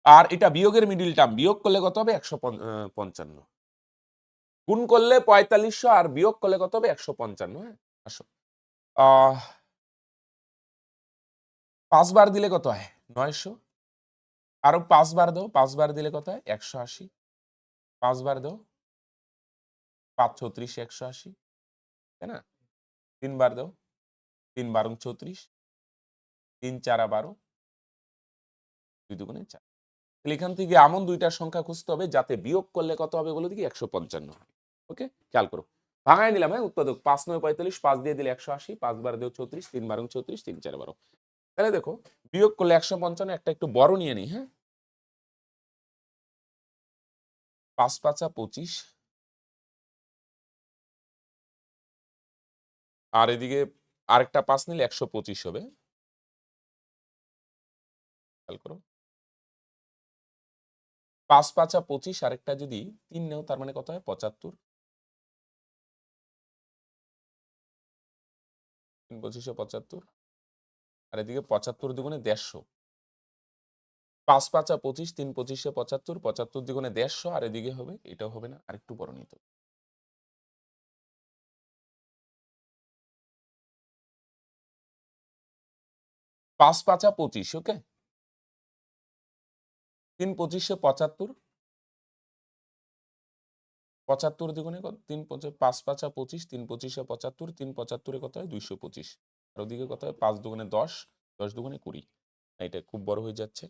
A: আর এটা বিয়োগের মিডিল টার্ম, বিয়োগ করলে কত হবে 155, গুণ করলে 4500 আর বিয়োগ করলে কত হবে 155। হ্যাঁ, আসো 5 বার দিলে কত হয় 900, আরো 5 বার দাও, 5 বার দিলে কত হয় 180, 5 বার দাও 5 36 180, তাই না, 3 বার দাও 3 12 34, 3 4 12, 2 দুগুণে 4। তাহলে এখান থেকে এমন দুইটা সংখ্যা খুঁজতে হবে যাতে বিয়োগ করলে কত হবে বলে দেখি 155 হয়। ওকে, খেয়াল করো, ভাঙায় নিলাম। হ্যাঁ, উৎপাদক 5 9 45, 5 দিয়ে দিলে 180, 5 বার দিয়ে 34, 3 12 34, 3 4 12। তাহলে দেখো বিয়োগ করলে 155, একটা একটু বড় নিয়ে নিই। হ্যাঁ, 5 5 25, আর এদিকে আরেকটা 5 নিলে 125 হবে। খেয়াল করো, 5 5 25, আরেকটা যদি 3 নেও তার মানে কত হয় 75, 3 25 75, আর এদিকে 75 দুগুণে 150, 5 5 25, 3 25 75, 75 দুগুণে 150, আর এদিকে হবে, এটাও হবে না, আরেকটু বড় নিতে হবে। 5 5 25, ওকে, 3 25 75, 75 দ্বিগুণে কত, 3 5 5 25, 3 25 75, 3 75 কত হয় 225, আর ওদিকে কত হয় 5 দুগুণে 10, 10 দুগুণে 20। এটা খুব বড় হয়ে যাচ্ছে।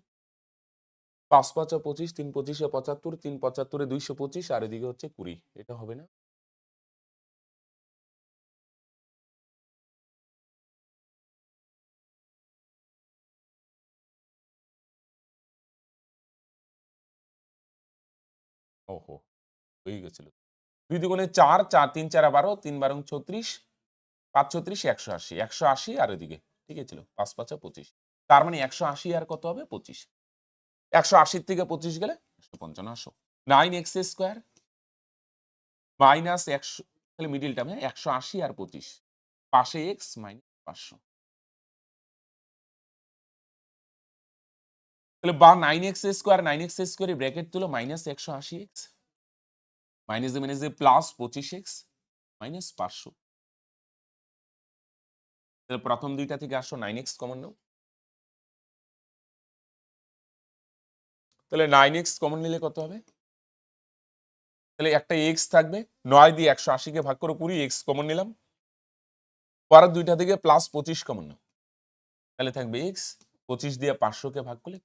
A: 5 5 25, 3 25 75, 3 75 225, আর এদিকে হচ্ছে 20। এটা হবে না। ওহো, হয়ে গেছিল। 2 দুগুণে 4, 4 3 4 12, 3 12 36, 5 36 180, 180, আর এদিকে ঠিক ছিল 5 5 25। তার মানে 180 আর কত হবে 25, 180 থেকে 25 গেলে 155 আসো। 9x স্কোয়ার মাইনাস 100, তাহলে মিডিল টার্ম, হ্যাঁ, 180 আর 25, পাশে এক্স মাইনাস 500, তাহলে বা 9x স্কোয়ার, 9x স্কোয়ারের ব্র্যাকেট তুলো মাইনাস 180x মাইনাসে প্লাস 25x মাইনাস 500। তাহলে প্রথম দুইটা থেকে আসো 9x কমন নাও, তাহলে 9x কমন নিলে কত হবে, তাহলে একটা x থাকবে, 9 দিয়ে 180 কে ভাগ করে 20, x কমন নিলাম, পরের দুইটা থেকে প্লাস 25 কমন নাও, তাহলে থাকবে x, 25 দিয়ে 500 কে ভাগ করলে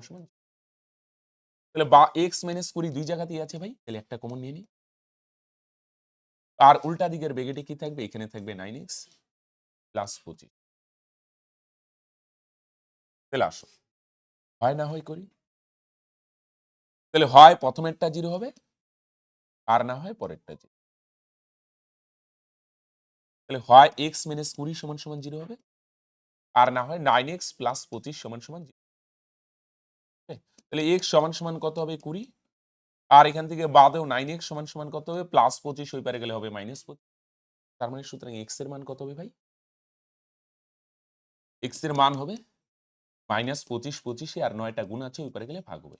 A: সমান, তাহলে বা x মাইনাস 20 দুই জায়গাতেই আছে ভাই, তাহলে একটা কমন নিয়ে নিই। আর উল্টা দিকের ব্র্যাকেটে কি থাকবে, এখানে থাকবে 9x প্লাস 25। তাহলে আসো, হয় না হয় করি, তাহলে হয় প্রথমেরটা 0 হবে, আর না হয় পরেরটা 0। তাহলে হয় x মাইনাস 20 সমান সমান 0 হবে, আর না হয় 9x প্লাস 25 সমান সমান 0। তাহলে x সমান সমান কত হবে 20, আর এখান থেকে বাদেও 9x সমান সমান কত হবে প্লাস 25, ওই পারে গেলে হবে মাইনাস 25। তার মানে সুতরাং x এর মান কত হবে ভাই, x এর মান হবে মাইনাস 25, 25 আর 9টা গুণ আছে, ওই পারে গেলে ভাগ হবে।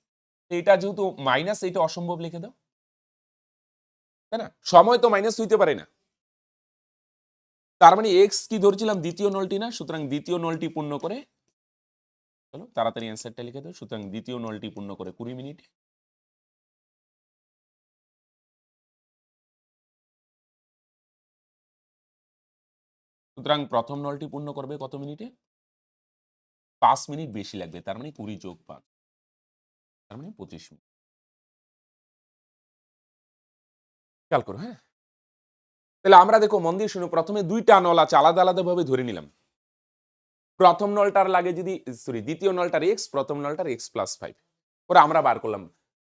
A: এটা যেহেতু মাইনাস, এটা অসম্ভব লিখে দাও, তাই না, সময় তো মাইনাস হইতে পারে না। তার মানে এক্স কি ধরেছিলাম, দ্বিতীয় নলটি না, সুতরাং দ্বিতীয় নলটি পূর্ণ করে, চলো তাড়াতাড়ি অ্যান্সারটা লিখে দাও, সুতরাং দ্বিতীয় নলটি পূর্ণ করে 20 মিনিট, সুতরাং প্রথম নলটি পূর্ণ করবে কত মিনিটে, 5 মিনিট বেশি লাগবে, তার মানে 20 যোগ 5, তার মানে 25 মিনিট। খেয়াল করো, হ্যাঁ, তাহলে আমরা দেখো মন দিয়ে শুনো, প্রথমে দুইটা নল আছে, আলাদা আলাদা ভাবে ধরে নিলাম। প্রথম নলটার লাগে যদি, সরি, দ্বিতীয় নলটার এক্স, প্রথম নলটার এক্স প্লাস 5, ওরা আমরা বার করলাম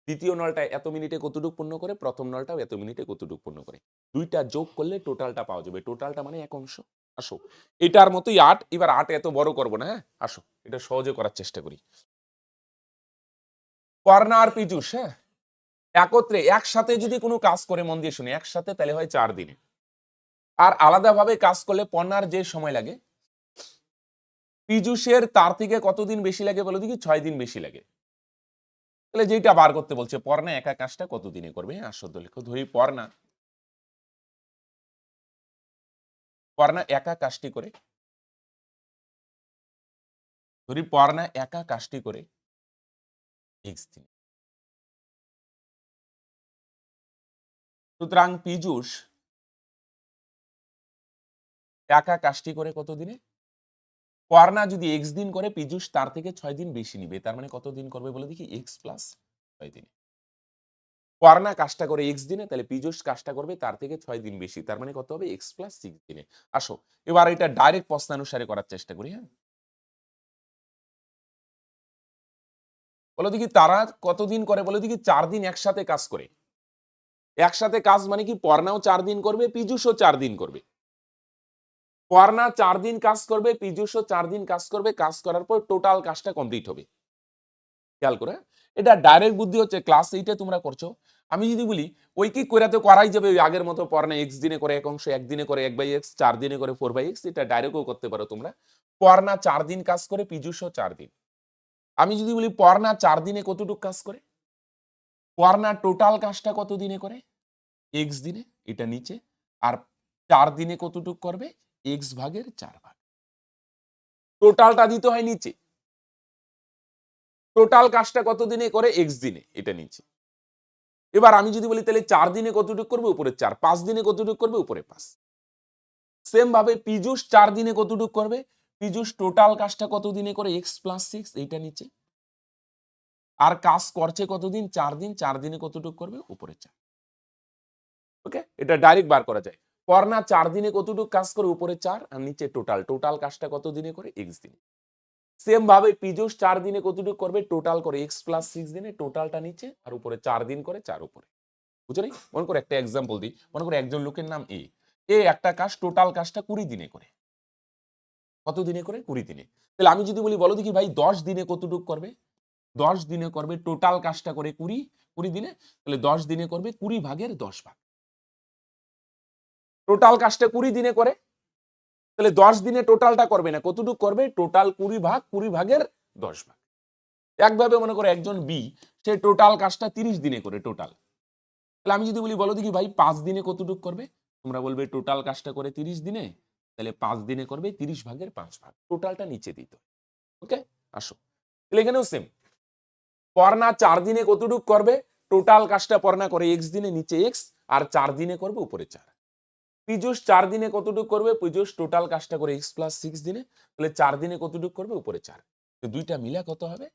A: দ্বিতীয় নলটা এত মিনিটে কতটুকু পূর্ণ করে, প্রথম নলটাও এত মিনিটে কতটুকু পূর্ণ করে, দুইটা যোগ করলে টোটালটা পাওয়া যাবে, টোটালটা মানে এক অংশ। আসো, এটার মতোই 8, এবার 8 এত বড় করবো না, হ্যাঁ, আসো এটা সহজে করার চেষ্টা করি। কর্ণা আর পীযূষ, হ্যাঁ, একত্রে একসাথে যদি কোনো কাজ করে, মন দিয়ে শুনে, একসাথে তাহলে হয় 4 দিনে, আর আলাদাভাবে কাজ করলে পর্ণার যে সময় লাগে, পীযূষের তার থেকে কতদিন বেশি লাগে বলো দেখি, 6 দিন বেশি লাগে। তাহলে যেটা বার করতে বলছে, পর্ণা একা কাজটা কত দিনে করবে, হ্যাঁ, আসো লেখো, ধরি পর্ণা, পর্ণা একা কাজটি করে, ধরি পর্ণা একা কাজটি করে এক্স দিন, সুতরাং পীযূষ একা কাজটি করে কত দিনে পর্ণা যদি এক্স দিন করে পীযূষ তার থেকে 6 দিন বেশি নিবে, তার মানে কত দিন করবে বলে দেখি, এক্স প্লাস 6 দিন। পর্ণা কাজটা করে এক্স দিনে, তাহলে পীযূষ কাজটা করবে তার থেকে 6 দিন বেশি, তার মানে কত হবে, এক্স প্লাস 6 দিনে। আসো এবার এটা ডাইরেক্ট প্রশ্নানুসারে করার চেষ্টা করি। হ্যাঁ, বলো দেখি তারা কতদিন করে, বলে দেখি 4 দিন একসাথে কাজ করে। একসাথে কাজ মানে কি, পর্ণাও 4 দিন করবে, পীযূষও 4 দিন করবে। পর্ণা 4 দিন কাজ করবে, পীযূষও 4 দিন কাজ করবে, কাজ করার পর টোটাল কাজটা কমপ্লিট হবে। খেয়াল করে, এটা ডাইরেক্ট বুদ্ধি হচ্ছে, ক্লাস 8 তোমরা করছো। আমি যদি বলি ওই কি করে তো করাই যাবে, ওই আগের মতো পর্ণা এক্স দিনে করে এক অংশ, একদিনে করে 1/x, 4 দিনে করে 4/x, এটা ডাইরেক্টও করতে পারো তোমরা। পর্ণা 4 দিন কাজ করে, পীযূষও 4 দিন। আমি যদি বলি পর্ণা 4 দিনে কতটুকু কাজ করে, পর্ণা টোটাল কাজটা কত দিনে করে, এক্স দিনে, এটা নিচে। আর 4 দিনে কতটুকু করবে, এক্স ভাগের 4 ভাগ। টোটালটা দিতে হয় নিচে, টোটাল কাজটা কত দিনে করে, এক্স দিনে, এটা নিচে। এবার আমি যদি বলি তাহলে 4 দিনে কতটুকু করবে, উপরে 4, 5 দিনে কতটুকু করবে, উপরে 5। সেম ভাবে পীযূষ 4 দিনে কতটুকু করবে, পীযূষ টোটাল কাজটা কত দিনে করে, এক্স প্লাস 6, এইটা নিচে। আর কাজ করছে কতদিন, 4 দিন, 4 দিনে কতটুকু করবে, উপরে 4। ওকে, এটা ডাইরেক্ট বার করা যায়। পর্ণা 4 দিনে কতটুকু কাজ করে, উপরে 4, আর নিচে টোটাল, টোটাল কাজটা কত দিনে করে, এক্স দিনে। সেম ভাবে পীযূষ 4 দিনে কতটুকু করবে, টোটাল করে এক্স প্লাস 6 দিনে, টোটালটা নিচে, আর উপরে 4 দিন করে 4 উপরে। বুঝছো নাই? মনে করো একটা এক্সাম্পল দিই, মনে করো একজন লোকের নাম এ, এ একটা কাজ, টোটাল কাজটা 20 দিনে করে। কত দিনে করে, 20 দিনে। তাহলে আমি যদি বলি বলো দেখি ভাই 10 দিনে কতটুকু করবে, 10 দিনে করবে, টোটাল কাজটা করে 20, 20 দিনে, তাহলে 10 দিনে করবে 20 ভাগের 10 ভাগ। টোটাল কাজটা 20 দিনে করে, তাহলে 10 দিনে টোটালটা করবে না, কতটুকু করবে, টোটাল 20 ভাগ, 20 ভাগের 10 ভাগ। একভাবে মনে করো একজন বি, সে টোটাল কাজটা 30 দিনে করে, টোটাল। তাহলে আমি যদি বলি বলো দেখি ভাই 5 দিনে কতটুকু করবে, তোমরা বলবে টোটাল কাজটা করে 30 দিনে, তাহলে 5 দিনে করবে 30 ভাগের 5 ভাগ, টোটালটা নিচে দিত। ওকে, আসো তাহলে এখানেও সেম। পর্ণা 4 দিনে কতটুকু করবে, টোটাল কাজটা পর্ণা করে এক্স দিনে, নিচে এক্স, আর 4 দিনে করবে, উপরে 4। পীযূষ 4 দিনে কতটুকু করবে, পীযূষ টোটাল কাজটা করে এক্স প্লাস 6 দিনে, তাহলে 4 দিনে কতটুকু করবে, উপরে 4। তো দুইটা মিলা কত হবে,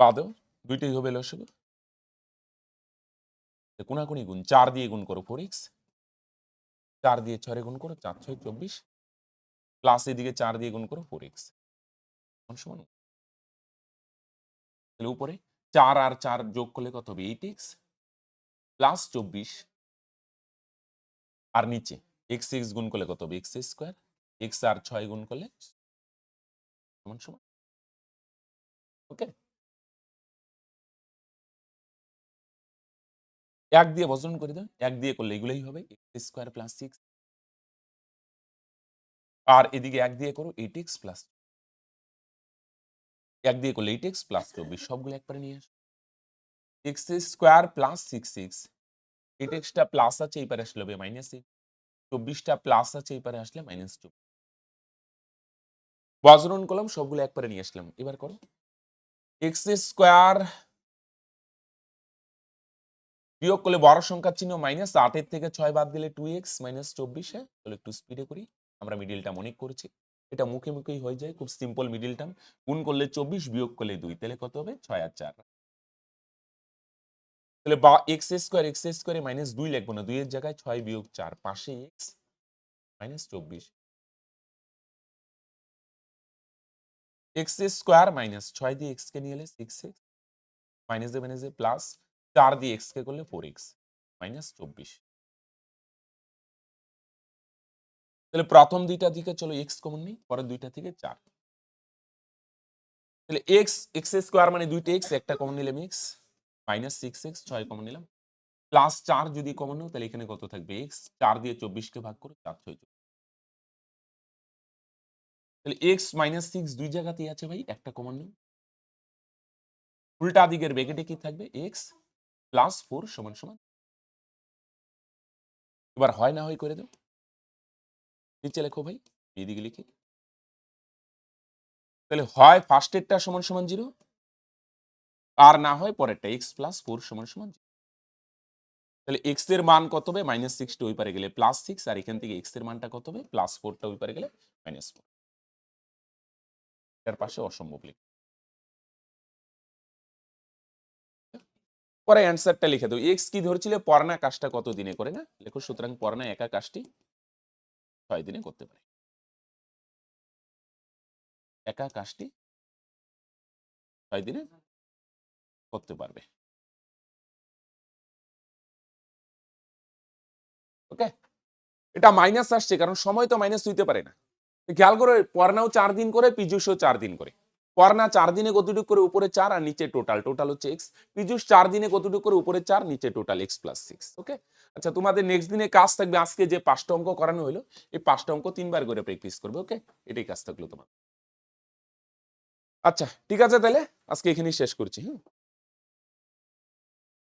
A: বাদও দুইটাই হবে লসগু। কোনাকুনি গুণ, 4 দিয়ে গুণ করো 4x, 4 দিয়ে 6 গুণ করো, 4 6 24, প্লাস এদিকে 4 দিয়ে গুণ করো 4x সমান। তাহলে উপরে 4 আর 4 যোগ করলে কত হবে, 8x প্লাস 24, আর নিচে x x গুণ করলে কত হবে, x স্কয়ার, x আর 6 গুণ করলে সমান সমান। ওকে, 1 দিয়ে বর্জন করে দাও, 1 দিয়ে করলে এগুলাই হবে, x স্কয়ার প্লাস 6, আর এদিকে 1 দিয়ে করো 8x প্লাস, 1 দিয়ে করলে 8x প্লাস 24, সবগুলো একবারে নিয়ে আসো, x square plus 6x, 8x টা প্লাস আছে, এই পারে আসলে হবে মাইনাস 6, 24 টা প্লাস আছে, এই পারে আসলে মাইনাস 2। বর্জন করলাম, সবগুলো একবারে নিয়ে আসলাম। এবার করো x স্কয়ার, বিয়োগ করলে বড় সংখ্যার চিহ্ন মাইনাস, 8 এর থেকে 6 বাদ দিলে 2x মাইনাস 24। তাহলে একটু স্পিডে করি, আমরা মিডিল টার্ম অনেক করেছি, এটা মুখে মুখেই হয়ে যায়, খুব সিম্পল মিডিল টার্ম। গুণ করলে 24, বিয়োগ করলে 2, তাহলে কত হবে, 6 আর 4। তাহলে বা x স্কয়ারে মাইনাস 2 লিখবো না, 2 এর জায়গায় 6 বিয়োগ 4, পাশে x minus 24, x square minus 6 দিয়ে x কে নিয়ে এলে 6x, মাইনাস এ প্লাস 4 দিয়ে x কে করলে 4x মাইনাস 24। তাহলে প্রথম দুইটা দিকে চলো x কমন নেই, পরের দুইটা থেকে 4, তাহলে x স্কয়ার মানে দুইটা x, একটা কমন নিলাম x, মাইনাস 6x, 6 কমন নিলাম, প্লাস 4 যদি কমন নাও, তাহলে এখানে কত থাকবে, x, 4 দিয়ে 24 কে ভাগ করো, 4 6 24, তাহলে x মাইনাস 6 দুই জায়গাতেই আছে ভাই, একটা কমন নেই, উল্টা দিকের ব্র্যাকেটে কি থাকবে, x প্লাস 4 সমান সমান। এবার হয় না হয় করে দাও, নিচে লেখো ভাই, এদিকে লিখি, তাহলে হয় ফার্স্টেরটা সমান সমান 0, আর না হয় পরেরটা x প্লাস 4 সমান সমান 0। তাহলে এক্স এর মান কত হবে -6টা ওই পারে গেলে +6 আর এখান থেকে এক্স এর মানটা কত হবে +4টা ওই পারে গেলে -4 এর পাশে অসম্ভব লিখ পরে অ্যান্সারটা লিখে দাও এক্স কি ধরেছিলে পড়না কাজটা কত দিনে করে না লেখো সুতরাং পড়না একা কাজটি 6 দিনে করতে পারে একা কাজটি 6 দিনে করতে পারবে ওকে এটা মাইনাস আসছে কারণ সময় তো মাইনাস হইতে পারে না খেয়াল করে পড়নাও 4 দিন করে পীযুষও 4 দিন করে পড়না 4 দিনে কতটুকু করে উপরে 4 আর নিচে টোটাল হচ্ছে এক্স পীযুষ 4 দিনে কতটুকু করে উপরে 4 নিচে টোটাল এক্স প্লাস 6 ওকে আচ্ছা তোমাদের নেক্সট দিনে কাজ থাকবে আজকে যে 5টা অঙ্ক করানো হলো এই 5টা অঙ্ক 3বার করে প্র্যাকটিস করবে ওকে এটাই কাজ থাকলো তোমার আচ্ছা ঠিক আছে তাহলে আজকে এখানেই শেষ করছি হ্যাঁ